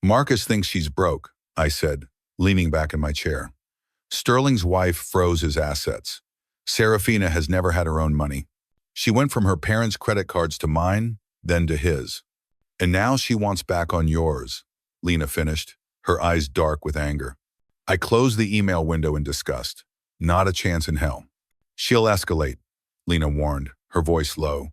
"Marcus thinks she's broke," I said, leaning back in my chair. "Sterling's wife froze his assets. Serafina has never had her own money. She went from her parents' credit cards to mine, then to his. And now she wants back on yours," Lena finished, her eyes dark with anger. I closed the email window in disgust. Not a chance in hell. "She'll escalate," Lena warned, her voice low.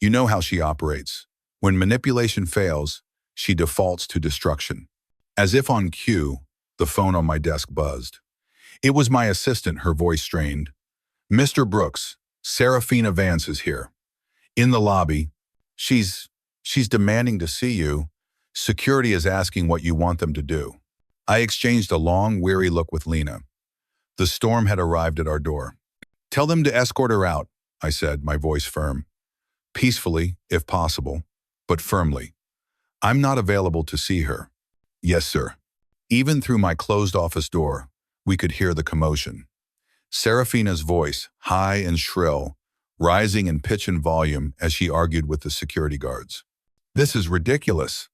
"You know how she operates. When manipulation fails, she defaults to destruction." As if on cue, the phone on my desk buzzed. It was my assistant, her voice strained. "Mr. Brooks, Serafina Vance is here. In the lobby. She's demanding to see you. Security is asking what you want them to do." I exchanged a long, weary look with Lena. The storm had arrived at our door. "Tell them to escort her out," I said, my voice firm. "Peacefully, if possible, but firmly. I'm not available to see her." "Yes, sir." Even through my closed office door, we could hear the commotion. Serafina's voice, high and shrill, rising in pitch and volume as she argued with the security guards. "This is ridiculous.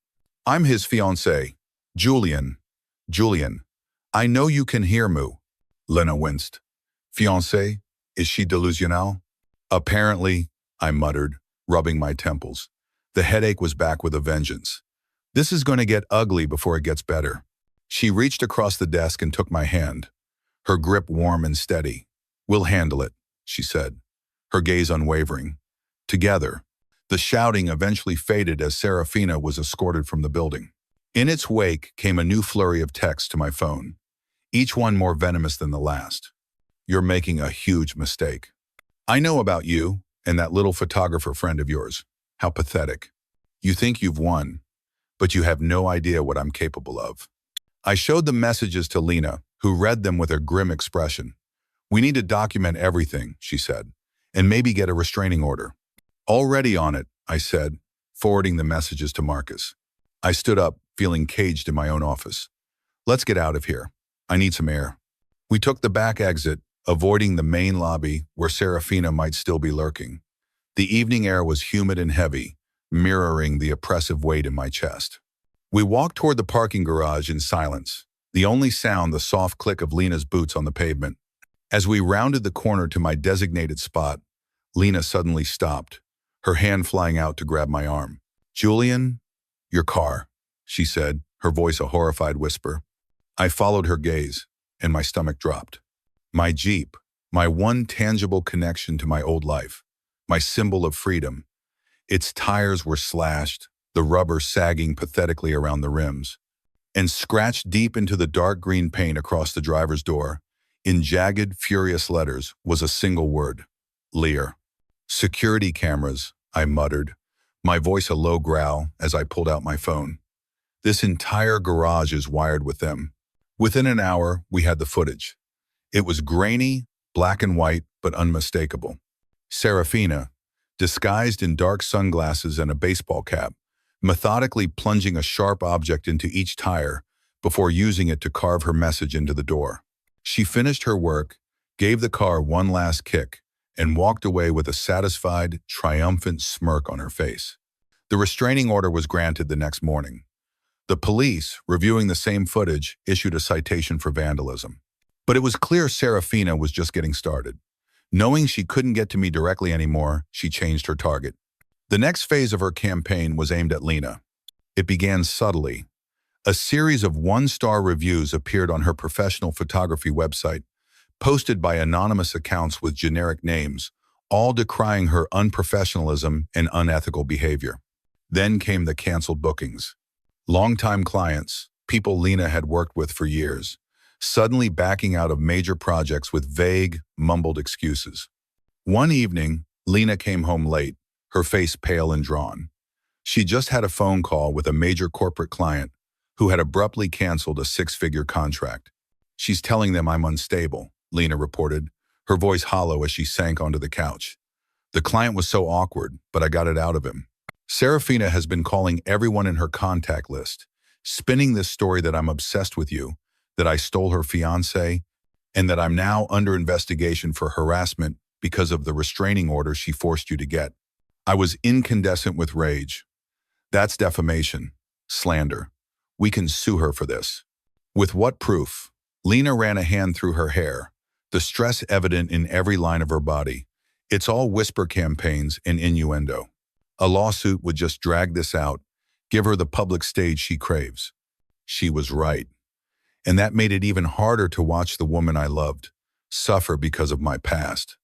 I'm his fiancé, Julian. Julian, I know you can hear me." Lena winced. "Fiancé? Is she delusional?" "Apparently," I muttered, rubbing my temples. The headache was back with a vengeance. "This is going to get ugly before it gets better." She reached across the desk and took my hand, her grip warm and steady. "We'll handle it," she said, her gaze unwavering. Together. The shouting eventually faded as Serafina was escorted from the building. In its wake came a new flurry of texts to my phone, each one more venomous than the last. "You're making a huge mistake. I know about you and that little photographer friend of yours. How pathetic. You think you've won, but you have no idea what I'm capable of." I showed the messages to Lena, who read them with a grim expression. "We need to document everything," she said, "and maybe get a restraining order." "Already on it," I said, forwarding the messages to Marcus. I stood up, feeling caged in my own office. "Let's get out of here. I need some air." We took the back exit, avoiding the main lobby where Serafina might still be lurking. The evening air was humid and heavy, mirroring the oppressive weight in my chest. We walked toward the parking garage in silence, the only sound the soft click of Lena's boots on the pavement. As we rounded the corner to my designated spot, Lena suddenly stopped, her hand flying out to grab my arm. "Julian, your car," she said, her voice a horrified whisper. I followed her gaze, and my stomach dropped. My Jeep, my one tangible connection to my old life, my symbol of freedom. Its tires were slashed, the rubber sagging pathetically around the rims, and scratched deep into the dark green paint across the driver's door, in jagged, furious letters, was a single word: Lear. "Security cameras," I muttered, my voice a low growl as I pulled out my phone. "This entire garage is wired with them." Within an hour, we had the footage. It was grainy, black and white, but unmistakable. Serafina, disguised in dark sunglasses and a baseball cap, methodically plunging a sharp object into each tire before using it to carve her message into the door. She finished her work, gave the car one last kick, and walked away with a satisfied, triumphant smirk on her face. The restraining order was granted the next morning. The police, reviewing the same footage, issued a citation for vandalism. But it was clear Serafina was just getting started. Knowing she couldn't get to me directly anymore, she changed her target. The next phase of her campaign was aimed at Lena. It began subtly. A series of one-star reviews appeared on her professional photography website, posted by anonymous accounts with generic names, all decrying her unprofessionalism and unethical behavior. Then came the canceled bookings. Longtime clients, people Lena had worked with for years, suddenly backing out of major projects with vague, mumbled excuses. One evening, Lena came home late, her face pale and drawn. She just had a phone call with a major corporate client who had abruptly canceled a six-figure contract. "She's telling them I'm unstable," Lena reported, her voice hollow as she sank onto the couch. "The client was so awkward, but I got it out of him." Serafina has been calling everyone in her contact list, spinning this story that I'm obsessed with you, that I stole her fiancé, and that I'm now under investigation for harassment because of the restraining order she forced you to get. I was incandescent with rage. That's defamation, slander. We can sue her for this. With what proof? Lena ran a hand through her hair, the stress evident in every line of her body. It's all whisper campaigns and innuendo. A lawsuit would just drag this out, give her the public stage she craves. She was right. And that made it even harder to watch the woman I loved suffer because of my past.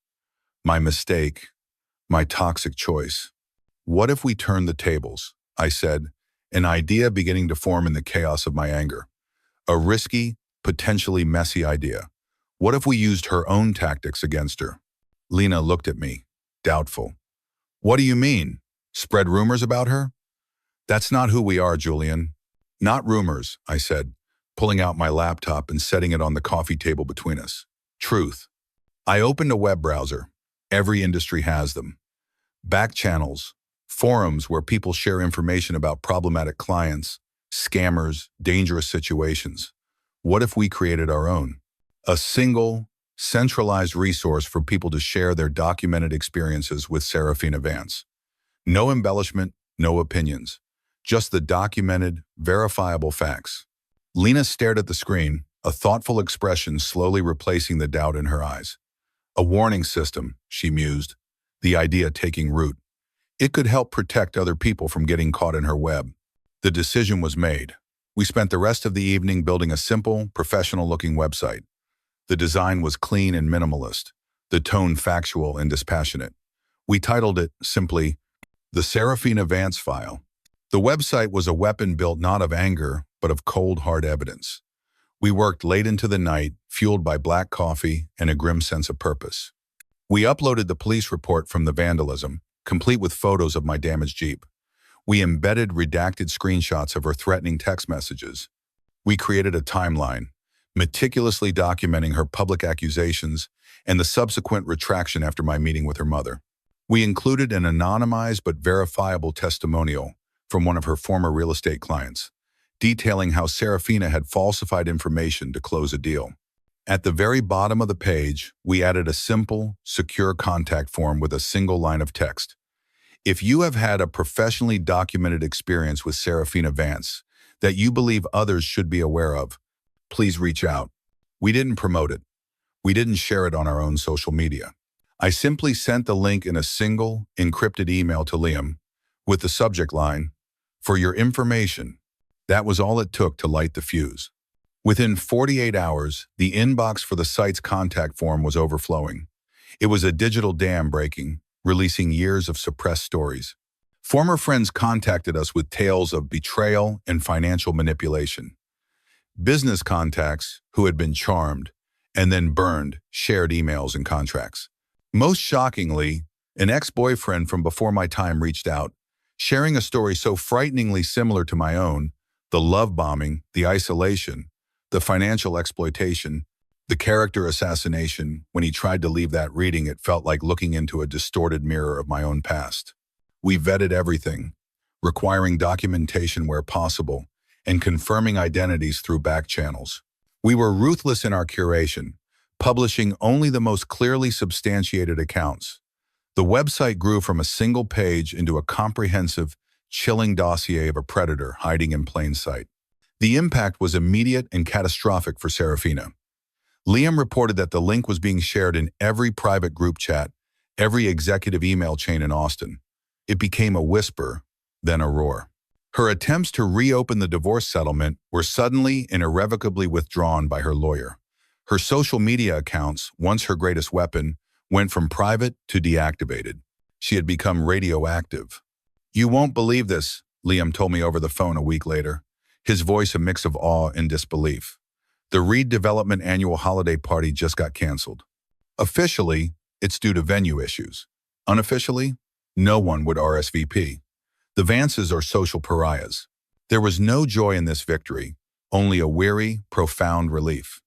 My mistake. My toxic choice. "What if we turn the tables?" I said, an idea beginning to form in the chaos of my anger. A risky, potentially messy idea. What if we used her own tactics against her? Lena looked at me, doubtful. "What do you mean? Spread rumors about her?" "That's not who we are, Julian." "Not rumors," I said, pulling out my laptop and setting it on the coffee table between us. Truth. I opened a web browser. Every industry has them. Back channels, forums where people share information about problematic clients, scammers, dangerous situations. What if we created our own? A single, centralized resource for people to share their documented experiences with Serafina Vance. No embellishment, no opinions. Just the documented, verifiable facts. Lena stared at the screen, a thoughtful expression slowly replacing the doubt in her eyes. A warning system, she mused, the idea taking root. It could help protect other people from getting caught in her web. The decision was made. We spent the rest of the evening building a simple, professional-looking website. The design was clean and minimalist, the tone factual and dispassionate. We titled it, simply, The Serafina Vance File. The website was a weapon built not of anger, but of cold, hard evidence. We worked late into the night, fueled by black coffee and a grim sense of purpose. We uploaded the police report from the vandalism, complete with photos of my damaged Jeep. We embedded redacted screenshots of her threatening text messages. We created a timeline, meticulously documenting her public accusations and the subsequent retraction after my meeting with her mother. We included an anonymized but verifiable testimonial from one of her former real estate clients, detailing how Serafina had falsified information to close a deal. At the very bottom of the page, we added a simple, secure contact form with a single line of text. If you have had a professionally documented experience with Serafina Vance that you believe others should be aware of, please reach out. We didn't promote it. We didn't share it on our own social media. I simply sent the link in a single, encrypted email to Liam with the subject line, "For your information." That was all it took to light the fuse. Within 48 hours, the inbox for the site's contact form was overflowing. It was a digital dam breaking, releasing years of suppressed stories. Former friends contacted us with tales of betrayal and financial manipulation. Business contacts, who had been charmed and then burned, shared emails and contracts. Most shockingly, an ex-boyfriend from before my time reached out, sharing a story so frighteningly similar to my own: the love bombing, the isolation, the financial exploitation, the character assassination. When he tried to leave that reading, it felt like looking into a distorted mirror of my own past. We vetted everything, requiring documentation where possible and confirming identities through back channels. We were ruthless in our curation, publishing only the most clearly substantiated accounts. The website grew from a single page into a comprehensive, chilling dossier of a predator hiding in plain sight. The impact was immediate and catastrophic for Serafina. Liam reported that the link was being shared in every private group chat, every executive email chain in Austin. It became a whisper, then a roar. Her attempts to reopen the divorce settlement were suddenly and irrevocably withdrawn by her lawyer. Her social media accounts, once her greatest weapon, went from private to deactivated. She had become radioactive. "You won't believe this," Liam told me over the phone a week later, his voice a mix of awe and disbelief. "The Reed Development annual holiday party just got canceled. Officially, it's due to venue issues. Unofficially, no one would RSVP. The Vances are social pariahs." There was no joy in this victory, only a weary, profound relief.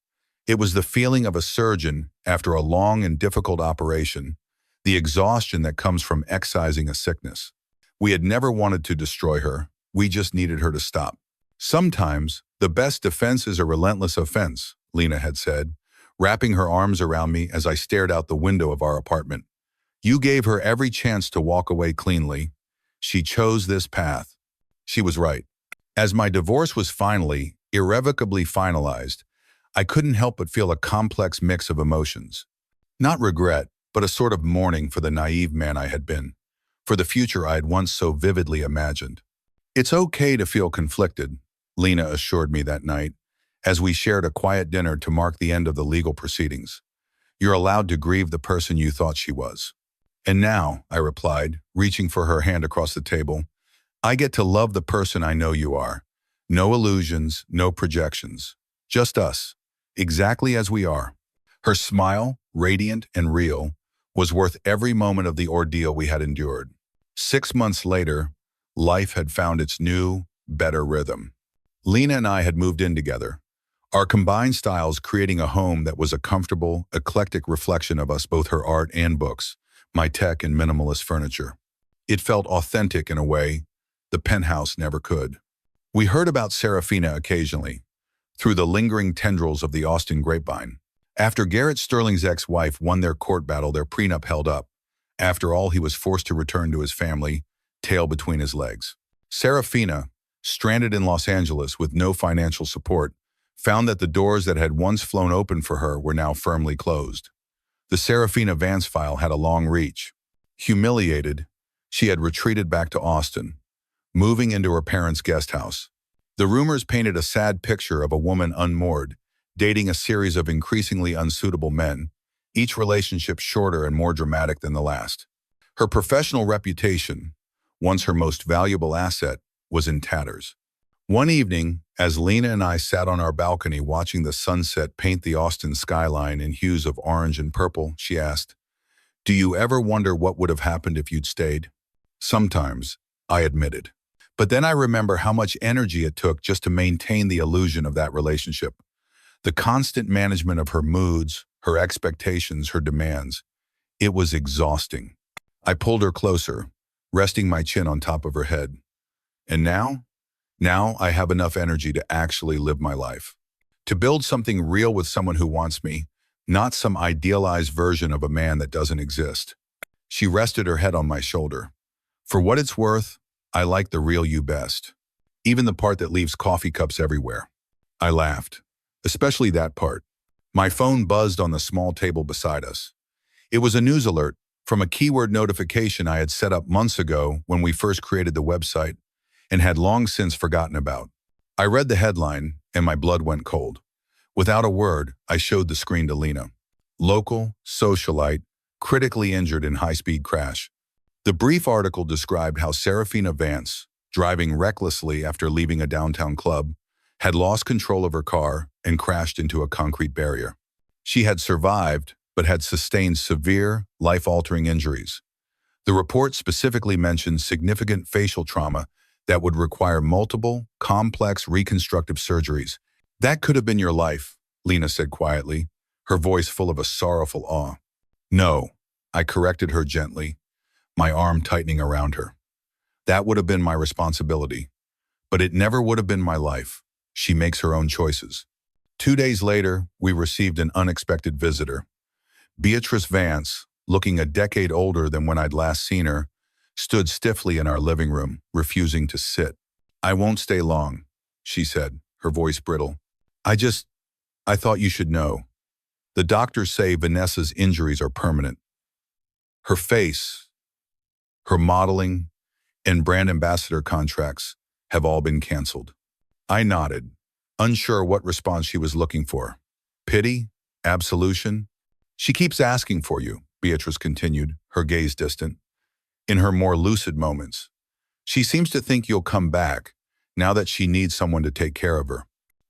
It was the feeling of a surgeon after a long and difficult operation, the exhaustion that comes from excising a sickness. We had never wanted to destroy her. We just needed her to stop. "Sometimes, the best defense is a relentless offense," Lena had said, wrapping her arms around me as I stared out the window of our apartment. "You gave her every chance to walk away cleanly. She chose this path." She was right. As my divorce was finally, irrevocably finalized, I couldn't help but feel a complex mix of emotions. Not regret, but a sort of mourning for the naive man I had been, for the future I had once so vividly imagined. "It's okay to feel conflicted," Lena assured me that night, as we shared a quiet dinner to mark the end of the legal proceedings. "You're allowed to grieve the person you thought she was." "And now," I replied, reaching for her hand across the table, "I get to love the person I know you are. No illusions, no projections. Just us, exactly as we are." Her smile, radiant and real, was worth every moment of the ordeal we had endured. 6 months later, life had found its new, better rhythm. Lena and I had moved in together. Our combined styles creating a home that was a comfortable, eclectic reflection of us, both her art and books, my tech and minimalist furniture. It felt authentic in a way the penthouse never could. We heard about Serafina occasionally, through the lingering tendrils of the Austin grapevine. After Garrett Sterling's ex-wife won their court battle, their prenup held up. After all, he was forced to return to his family, tail between his legs. Serafina, stranded in Los Angeles with no financial support, found that the doors that had once flown open for her were now firmly closed. The Serafina Vance file had a long reach. Humiliated, she had retreated back to Austin, moving into her parents' guest house. The rumors painted a sad picture of a woman unmoored, dating a series of increasingly unsuitable men, each relationship shorter and more dramatic than the last. Her professional reputation, once her most valuable asset, was in tatters. One evening, as Lena and I sat on our balcony watching the sunset paint the Austin skyline in hues of orange and purple, she asked, "Do you ever wonder what would have happened if you'd stayed?" "Sometimes," I admitted. But then I remember how much energy it took just to maintain the illusion of that relationship. The constant management of her moods, her expectations, her demands. It was exhausting. I pulled her closer, resting my chin on top of her head. And now? Now I have enough energy to actually live my life. To build something real with someone who wants me, not some idealized version of a man that doesn't exist. She rested her head on my shoulder. For what it's worth, I like the real you best. Even the part that leaves coffee cups everywhere. I laughed. Especially that part. My phone buzzed on the small table beside us. It was a news alert from a keyword notification I had set up months ago when we first created the website and had long since forgotten about. I read the headline and my blood went cold. Without a word, I showed the screen to Lena. Local, socialite, critically injured in high-speed crash. The brief article described how Serafina Vance, driving recklessly after leaving a downtown club, had lost control of her car and crashed into a concrete barrier. She had survived, but had sustained severe, life-altering injuries. The report specifically mentioned significant facial trauma that would require multiple, complex reconstructive surgeries. "That could have been your life," Lena said quietly, her voice full of a sorrowful awe. "No," I corrected her gently, my arm tightening around her. "That would have been my responsibility. But it never would have been my life. She makes her own choices." 2 days later, we received an unexpected visitor. Beatrice Vance, looking a decade older than when I'd last seen her, stood stiffly in our living room, refusing to sit. "I won't stay long," she said, her voice brittle. I thought you should know. The doctors say Vanessa's injuries are permanent. Her face, her modeling, and brand ambassador contracts have all been canceled." I nodded, unsure what response she was looking for. Pity? Absolution? "She keeps asking for you," Beatrice continued, her gaze distant. "In her more lucid moments. She seems to think you'll come back, now that she needs someone to take care of her."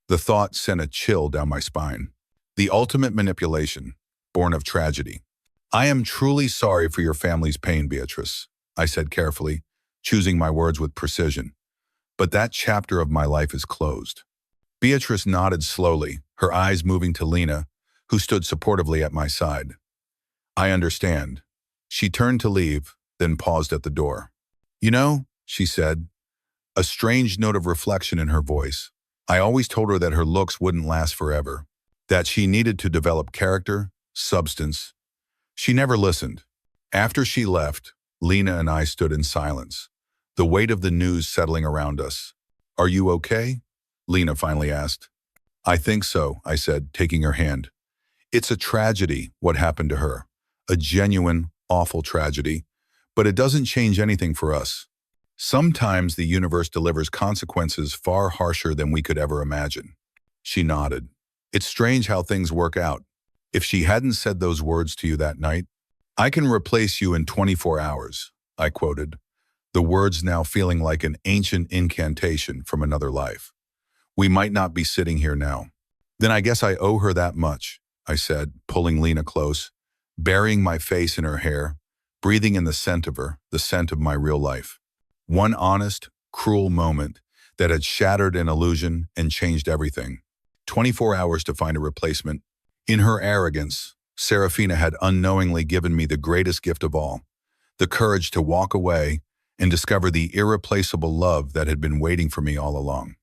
The thought sent a chill down my spine. The ultimate manipulation, born of tragedy. "I am truly sorry for your family's pain, Beatrice," I said carefully, choosing my words with precision. "But that chapter of my life is closed." Beatrice nodded slowly, her eyes moving to Lena, who stood supportively at my side. "I understand." She turned to leave, then paused at the door. "You know," she said, a strange note of reflection in her voice, "I always told her that her looks wouldn't last forever, that she needed to develop character, substance. She never listened." After she left, Lena and I stood in silence, the weight of the news settling around us. "Are you okay?" Lena finally asked. "I think so," I said, taking her hand. "It's a tragedy, what happened to her. A genuine, awful tragedy. But it doesn't change anything for us. Sometimes the universe delivers consequences far harsher than we could ever imagine." She nodded. "It's strange how things work out. If she hadn't said those words to you that night, 'I can replace you in 24 hours,' I quoted, the words now feeling like an ancient incantation from another life. "We might not be sitting here now." "Then I guess I owe her that much," I said, pulling Lena close, burying my face in her hair, breathing in the scent of her, the scent of my real life. One honest, cruel moment that had shattered an illusion and changed everything. 24 hours to find a replacement. In her arrogance, Serafina had unknowingly given me the greatest gift of all, the courage to walk away and discover the irreplaceable love that had been waiting for me all along.